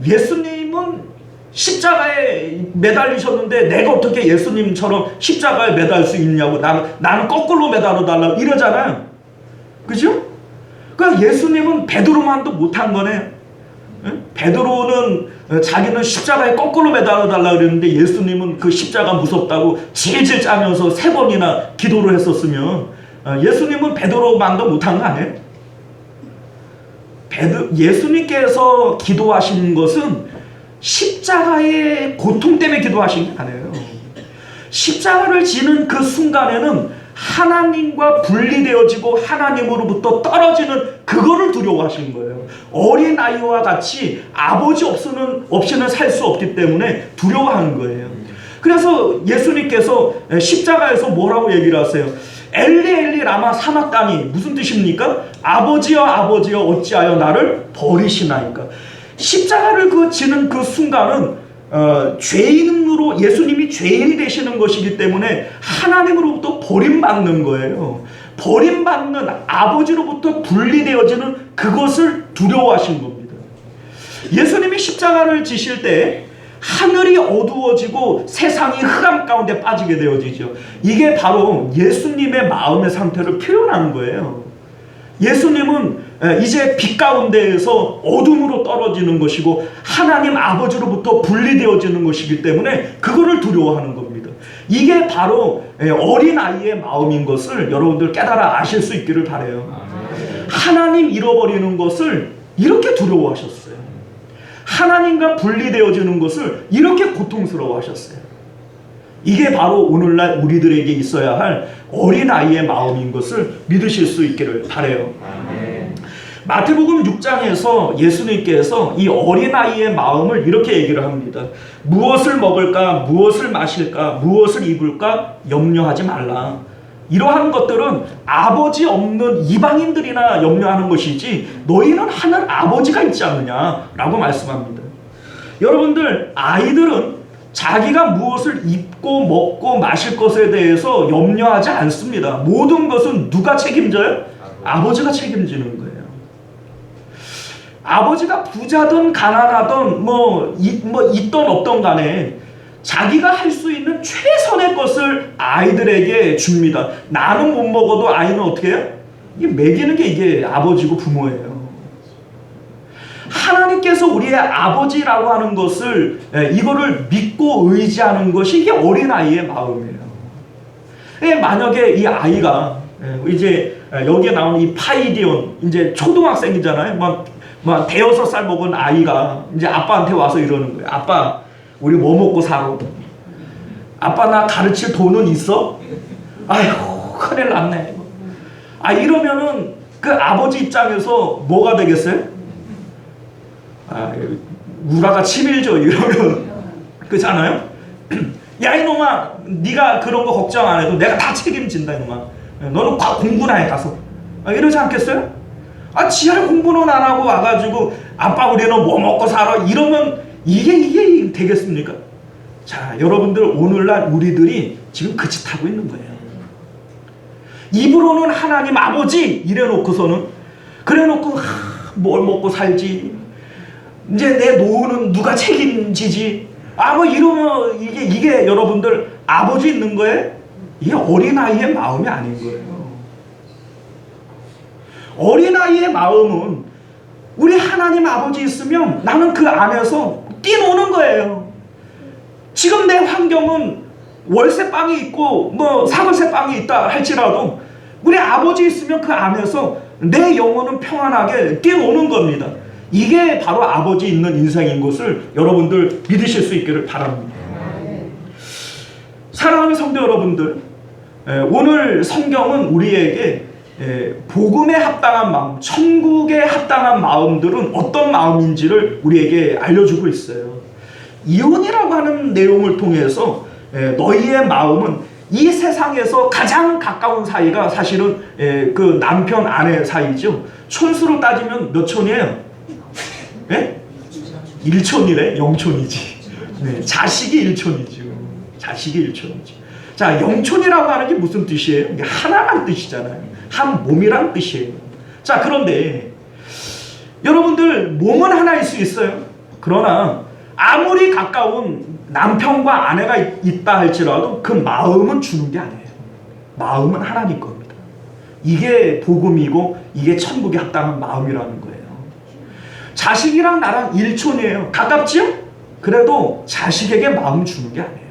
S1: 예수님은 십자가에 매달리셨는데 내가 어떻게 예수님처럼 십자가에 매달 수 있냐고, 나는 거꾸로 매달아 달라고 이러잖아요. 그죠? 그러니까 예수님은 베드로만도 못한 거네. 베드로는 자기는 십자가에 거꾸로 매달아 달라고 그랬는데 예수님은 그 십자가 무섭다고 질질 짜면서 3번이나 기도를 했었으면 예수님은 베드로만도 못한 거 아니에요? 예수님께서 기도하신 것은 십자가의 고통 때문에 기도하신 게 아니에요. 십자가를 지는 그 순간에는 하나님과 분리되어지고 하나님으로부터 떨어지는 그거를 두려워하신 거예요. 어린아이와 같이 아버지 없이는 살 수 없기 때문에 두려워하는 거예요. 그래서 예수님께서 십자가에서 뭐라고 얘기를 하세요? 엘리 엘리 라마 사막다니, 무슨 뜻입니까? 아버지여 아버지여 어찌하여 나를 버리시나이까. 십자가를 지는 그 순간은 죄인으로 예수님이 죄인이 되시는 것이기 때문에 하나님으로부터 버림받는 거예요. 버림받는, 아버지로부터 분리되어지는 그것을 두려워하신 겁니다. 예수님이 십자가를 지실 때 하늘이 어두워지고 세상이 흑암 가운데 빠지게 되어지죠. 이게 바로 예수님의 마음의 상태를 표현하는 거예요. 예수님은 이제 빛 가운데에서 어둠으로 떨어지는 것이고 하나님 아버지로부터 분리되어지는 것이기 때문에 그거를 두려워하는 겁니다. 이게 바로 어린아이의 마음인 것을 여러분들 깨달아 아실 수 있기를 바라요. 하나님 잃어버리는 것을 이렇게 두려워하셨어요. 하나님과 분리되어지는 것을 이렇게 고통스러워하셨어요. 이게 바로 오늘날 우리들에게 있어야 할 어린아이의 마음인 것을 믿으실 수 있기를 바라요. 마태복음 6장에서 예수님께서 이 어린아이의 마음을 이렇게 얘기를 합니다. 무엇을 먹을까, 무엇을 마실까, 무엇을 입을까 염려하지 말라. 이러한 것들은 아버지 없는 이방인들이나 염려하는 것이지 너희는 하늘 아버지가 있지 않느냐라고 말씀합니다. 여러분들, 아이들은 자기가 무엇을 입고 먹고 마실 것에 대해서 염려하지 않습니다. 모든 것은 누가 책임져요? 아버지가 책임지는 거예요. 아버지가 부자든 가난하든 있던 없던 간에 자기가 할 수 있는 최선의 것을 아이들에게 줍니다. 나는 못 먹어도 아이는 어떻게 해요? 이게 먹이는 게 이게 아버지고 부모예요. 하나님께서 우리의 아버지라고 하는 것을 이거를 믿고 의지하는 것이 이게 어린아이의 마음이에요. 만약에 이 아이가 이제 여기에 나오는 이 파이디온 이제 초등학생이잖아요. 막 대여섯 살 먹은 아이가 이제 아빠한테 와서 이러는 거예요. 아빠, 우리 뭐 먹고 살아? 아빠, 나 가르칠 돈은 있어? 아휴, 큰일 났네. 이러면은 그 아버지 입장에서 뭐가 되겠어요? 우라가 치밀죠. 이러면 그렇잖아요. 야 이놈아, 네가 그런 거 걱정 안 해도 내가 다 책임진다 이놈아. 너는 공부나 해 가서. 이러지 않겠어요? 지할 공부는 안 하고 와가지고 아빠 우리는 뭐 먹고 살아 이러면 이게 되겠습니까? 자, 여러분들, 오늘날 우리들이 지금 그 짓 하고 있는 거예요. 입으로는 하나님 아버지 이래놓고서는 그래놓고 뭘 먹고 살지, 이제 내 노후는 누가 책임지지, 이러면 이게 여러분들 아버지 있는 거예요? 이게 어린아이의 마음이 아닌 거예요. 어린아이의 마음은 우리 하나님 아버지 있으면 나는 그 안에서 뛰노는 거예요. 지금 내 환경은 월세방이 있고 사골세방이 있다 할지라도 우리 아버지 있으면 그 안에서 내 영혼은 평안하게 뛰노는 겁니다. 이게 바로 아버지 있는 인생인 것을 여러분들 믿으실 수 있기를 바랍니다. 사랑하는 성도 여러분들, 오늘 성경은 우리에게 복음에 합당한 마음, 천국에 합당한 마음들은 어떤 마음인지를 우리에게 알려주고 있어요. 이혼이라고 하는 내용을 통해서 너희의 마음은 이 세상에서 가장 가까운 사이가 사실은 그 남편 아내 사이죠. 촌수로 따지면 몇 촌이에요? 1촌이래? 0촌이지. 자식이 1촌이죠. 자식이 1촌이죠. 자, 0촌이라고 하는 게 무슨 뜻이에요? 이게 하나란 뜻이잖아요. 한 몸이란 뜻이에요. 자, 그런데 여러분들, 몸은 하나일 수 있어요. 그러나 아무리 가까운 남편과 아내가 있다 할지라도 그 마음은 주는 게 아니에요. 마음은 하나님 겁니다. 이게 복음이고 이게 천국에 합당한 마음이라는 거예요. 자식이랑 나랑 1촌이에요. 가깝지요? 그래도 자식에게 마음 주는 게 아니에요.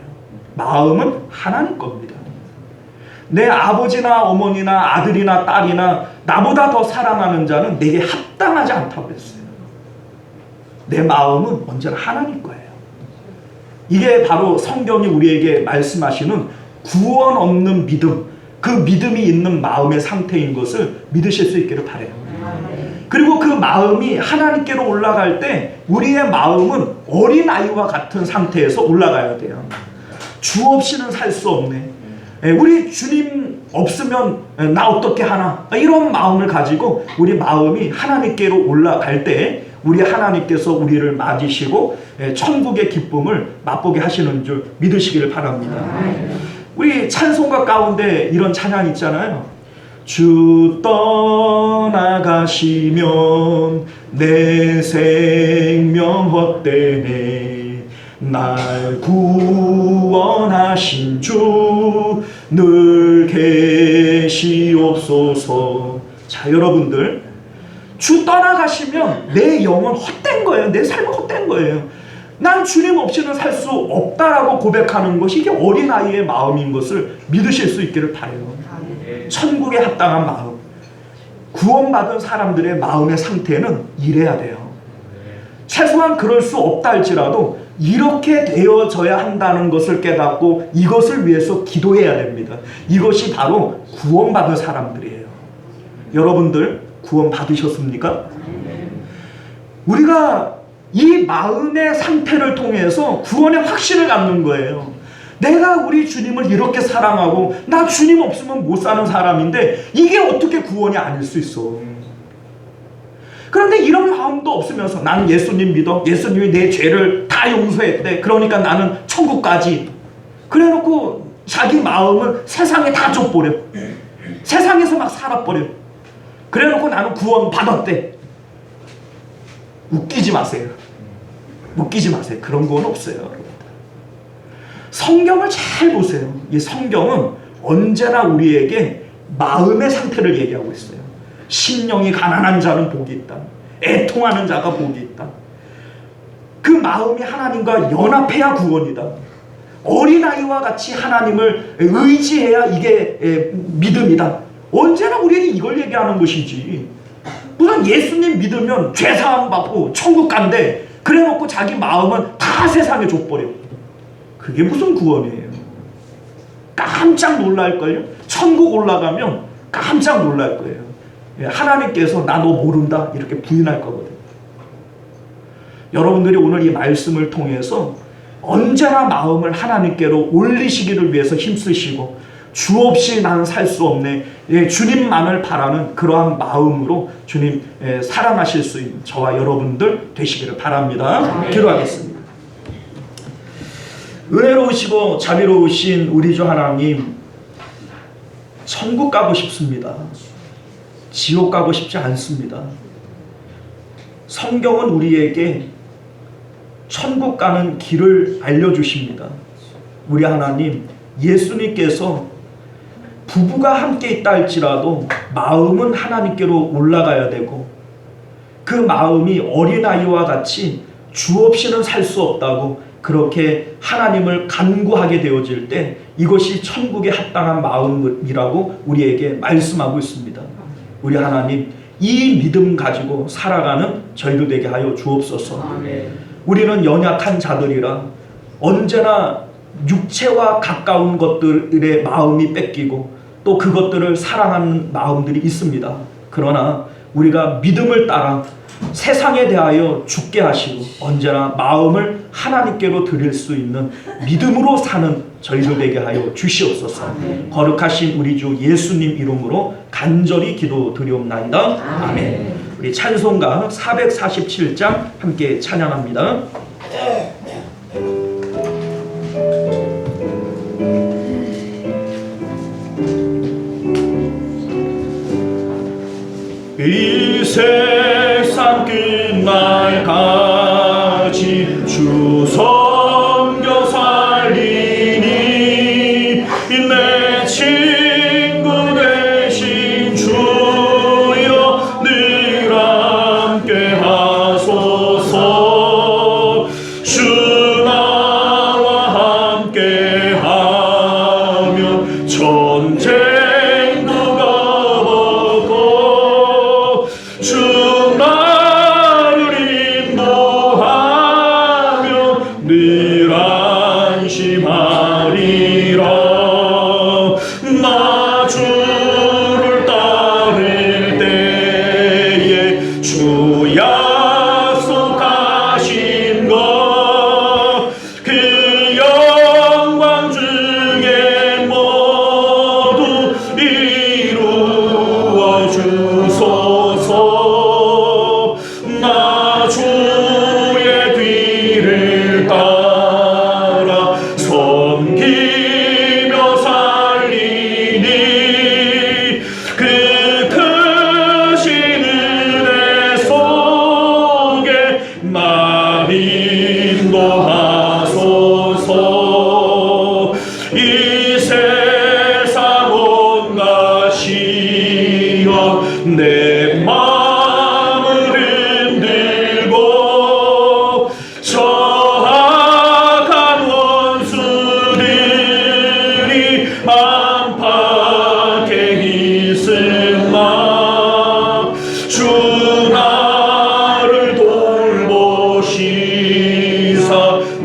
S1: 마음은 하나님 겁니다. 내 아버지나 어머니나 아들이나 딸이나 나보다 더 사랑하는 자는 내게 합당하지 않다고 했어요. 내 마음은 언제나 하나님 거예요. 이게 바로 성경이 우리에게 말씀하시는 구원 없는 믿음, 그 믿음이 있는 마음의 상태인 것을 믿으실 수 있기를 바라요. 그리고 그 마음이 하나님께로 올라갈 때 우리의 마음은 어린아이와 같은 상태에서 올라가야 돼요. 주 없이는 살 수 없네. 우리 주님 없으면 나 어떻게 하나, 이런 마음을 가지고 우리 마음이 하나님께로 올라갈 때 우리 하나님께서 우리를 맞으시고 천국의 기쁨을 맛보게 하시는 줄 믿으시기를 바랍니다. 우리 찬송가 가운데 이런 찬양 있잖아요. 주 떠나가시면 내 생명 헛되네. 날 구원하신 주 늘 계시옵소서. 자, 여러분들, 주 떠나가시면 내 영혼 헛된 거예요. 내 삶은 헛된 거예요. 난 주님 없이는 살 수 없다라고 고백하는 것이 이게 어린아이의 마음인 것을 믿으실 수 있기를 바라요. 천국에 합당한 마음, 구원받은 사람들의 마음의 상태는 이래야 돼요. 최소한 그럴 수 없다 할지라도 이렇게 되어져야 한다는 것을 깨닫고 이것을 위해서 기도해야 됩니다. 이것이 바로 구원받은 사람들이에요. 여러분들 구원 받으셨습니까? 우리가 이 마음의 상태를 통해서 구원의 확신을 갖는 거예요. 내가 우리 주님을 이렇게 사랑하고 나 주님 없으면 못 사는 사람인데 이게 어떻게 구원이 아닐 수 있어. 그런데 이런 마음도 없으면서 나는 예수님 믿어. 예수님이 내 죄를 다 용서했대. 그러니까 나는 천국까지. 그래놓고 자기 마음은 세상에 다 줘버려. 세상에서 막 살아버려. 그래놓고 나는 구원 받았대. 웃기지 마세요. 웃기지 마세요. 그런 건 없어요. 성경을 잘 보세요. 이 성경은 언제나 우리에게 마음의 상태를 얘기하고 있어요. 심령이 가난한 자는 복이 있다. 애통하는 자가 복이 있다. 그 마음이 하나님과 연합해야 구원이다. 어린아이와 같이 하나님을 의지해야 이게 믿음이다. 언제나 우리에게 이걸 얘기하는 것이지. 무슨 예수님 믿으면 죄사함 받고 천국 간대. 그래놓고 자기 마음은 다 세상에 줘버려. 그게 무슨 구원이에요. 깜짝 놀랄걸요. 천국 올라가면 깜짝 놀랄 거예요. 하나님께서 나 너 모른다 이렇게 부인할 거거든요. 여러분들이 오늘 이 말씀을 통해서 언제나 마음을 하나님께로 올리시기를 위해서 힘쓰시고 주 없이 나는 살 수 없네. 주님만을 바라는 그러한 마음으로 주님 사랑하실 수 있는 저와 여러분들 되시기를 바랍니다. 기도하겠습니다. 은혜로우시고 자비로우신 우리 주 하나님, 천국 가고 싶습니다. 지옥 가고 싶지 않습니다. 성경은 우리에게 천국 가는 길을 알려주십니다. 우리 하나님, 예수님께서 부부가 함께 있다 할지라도 마음은 하나님께로 올라가야 되고 그 마음이 어린아이와 같이 주 없이는 살 수 없다고 그렇게 하나님을 간구하게 되어질 때 이것이 천국에 합당한 마음이라고 우리에게 말씀하고 있습니다. 우리 하나님, 이 믿음 가지고 살아가는 저희들 되게 하여 주옵소서. 아멘. 우리는 연약한 자들이라 언제나 육체와 가까운 것들의 마음이 뺏기고 또 그것들을 사랑하는 마음들이 있습니다. 그러나 우리가 믿음을 따라 세상에 대하여 죽게 하시고 언제나 마음을 하나님께로 드릴 수 있는 믿음으로 사는 저희들 되게 하여 주시옵소서. 아멘. 거룩하신 우리 주 예수님 이름으로 간절히 기도드리옵나이다. 아멘. 우리 찬송가 447장 함께 찬양합니다.
S2: 이 세상 끝날까지 주 섬겨 살리니 내 친구 되신 주여 늘 함께 하소서. 주 나와 함께 하면 전쟁도 가보고 주 나를 인도하며 늘 안심하리라. 나 주를 따를 때에 주 약속하신 것 그 영광 중에 모두 이루어 주소서. 나 주의 뒤를 따라 섬기며 살리니 그 크신 은혜 속에 날 인도하소서. 이 세상 온갖 시련 내 마음을 흔들고 저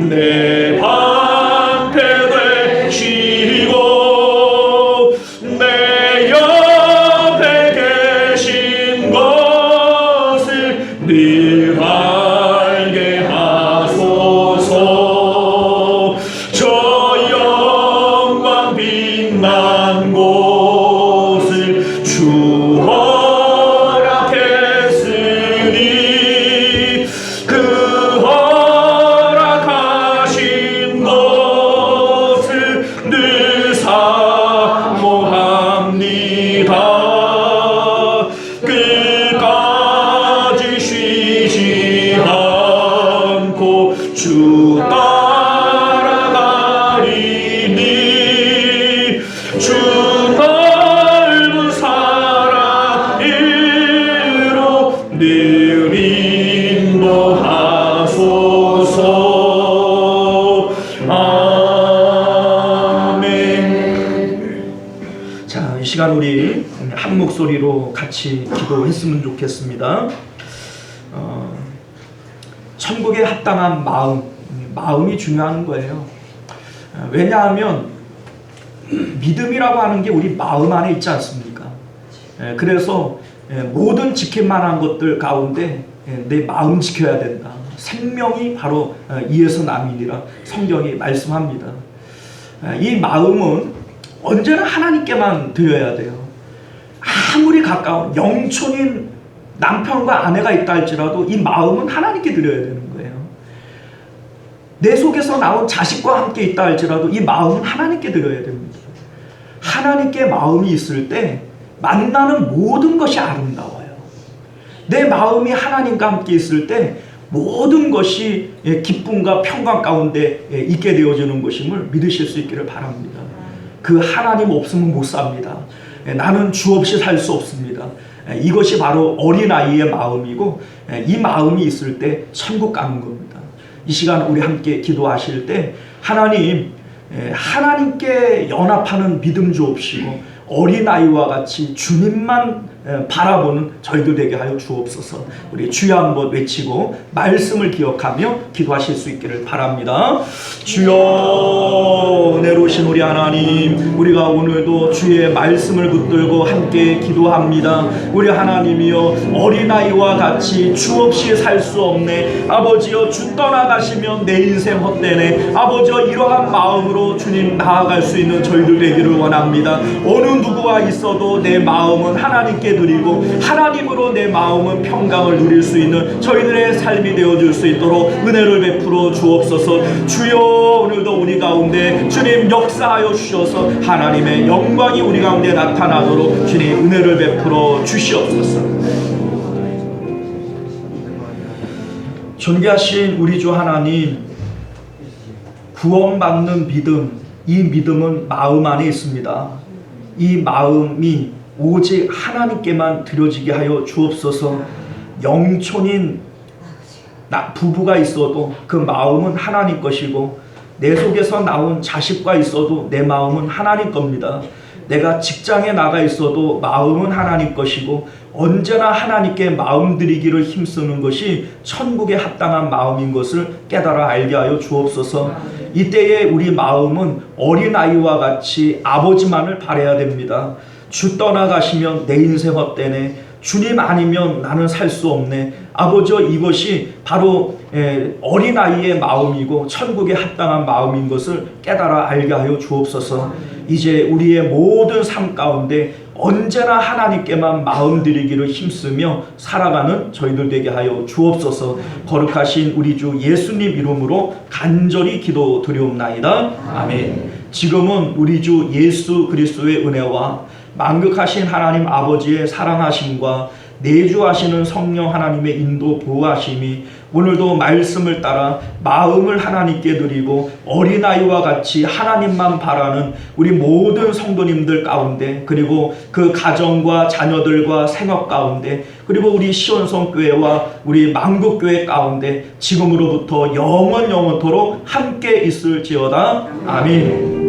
S2: 내 방패 되시고 내 옆에 계신 것을 늘 알게 하소서. 저 영광 빛난 곳을 주 허락했으니 그 허락하신 것을 늘 사모합니다. 끝까지 쉬지 않고 주 따라가리니 주 넓은 사랑으로 늘 인도하소서. 아멘.
S1: 자, 이 시간 우리 한 목소리로 같이 기도했으면 좋겠습니다. 천국에 합당한 마음이 중요한 거예요. 왜냐하면 믿음이라고 하는 게 우리 마음 안에 있지 않습니까? 그래서 모든 지킬 만한 것들 가운데 내 마음 지켜야 된다. 생명이 바로 이에서 남이니라 성경이 말씀합니다. 이 마음은 언제나 하나님께만 드려야 돼요. 아무리 가까운 영촌인 남편과 아내가 있다 할지라도 이 마음은 하나님께 드려야 되는 거예요. 내 속에서 나온 자식과 함께 있다 할지라도 이 마음은 하나님께 드려야 됩니다. 하나님께 마음이 있을 때 만나는 모든 것이 아름다워요. 내 마음이 하나님과 함께 있을 때 모든 것이 기쁨과 평강 가운데 있게 되어지는 것임을 믿으실 수 있기를 바랍니다. 그 하나님 없으면 못 삽니다. 나는 주 없이 살 수 없습니다. 이것이 바로 어린아이의 마음이고 이 마음이 있을 때 천국 가는 겁니다. 이 시간 우리 함께 기도하실 때 하나님께 연합하는 믿음 주옵시고 어린아이와 같이 주님만 바라보는 저희들 되게 하여 주옵소서. 우리 주여 한번 외치고 말씀을 기억하며 기도하실 수 있기를 바랍니다. 주여, 은혜로우신 우리 하나님, 우리가 오늘도 주의 말씀을 붙들고 함께 기도합니다. 우리 하나님이여, 어린아이와 같이 주 없이 살 수 없네. 아버지여, 주 떠나가시면 내 인생 헛되네. 아버지여, 이러한 마음으로 주님 나아갈 수 있는 저희들 되기를 원합니다. 어느 누구와 있어도 내 마음은 하나님께 드리고 하나님으로 내 마음은 평강을 누릴 수 있는 저희들의 삶이 되어줄 수 있도록 은혜를 베풀어 주옵소서. 주여, 오늘도 우리 가운데 주님 역사하여 주셔서 하나님의 영광이 우리 가운데 나타나도록 주님 은혜를 베풀어 주시옵소서. 존귀하신 우리 주 하나님, 구원받는 믿음, 이 믿음은 마음 안에 있습니다. 이 마음이 오직 하나님께만 드려지게 하여 주옵소서. 영촌인 부부가 있어도 그 마음은 하나님 것이고 내 속에서 나온 자식과 있어도 내 마음은 하나님 겁니다. 내가 직장에 나가 있어도 마음은 하나님 것이고 언제나 하나님께 마음 드리기를 힘쓰는 것이 천국에 합당한 마음인 것을 깨달아 알게 하여 주옵소서. 이때에 우리 마음은 어린아이와 같이 아버지만을 바라야 됩니다. 주 떠나가시면 내 인생 헛되네. 주님 아니면 나는 살 수 없네. 아버지여, 이것이 바로 어린아이의 마음이고 천국에 합당한 마음인 것을 깨달아 알게 하여 주옵소서. 이제 우리의 모든 삶 가운데 언제나 하나님께만 마음 드리기를 힘쓰며 살아가는 저희들 되게 하여 주옵소서. 거룩하신 우리 주 예수님 이름으로 간절히 기도드리옵나이다. 아멘. 지금은 우리 주 예수 그리스도의 은혜와 만극하신 하나님 아버지의 사랑하심과 내주하시는 성령 하나님의 인도 보호하심이 오늘도 말씀을 따라 마음을 하나님께 드리고 어린아이와 같이 하나님만 바라는 우리 모든 성도님들 가운데, 그리고 그 가정과 자녀들과 생업 가운데, 그리고 우리 시온성교회와 우리 만국교회 가운데 지금으로부터 영원토록 함께 있을지어다. 아멘.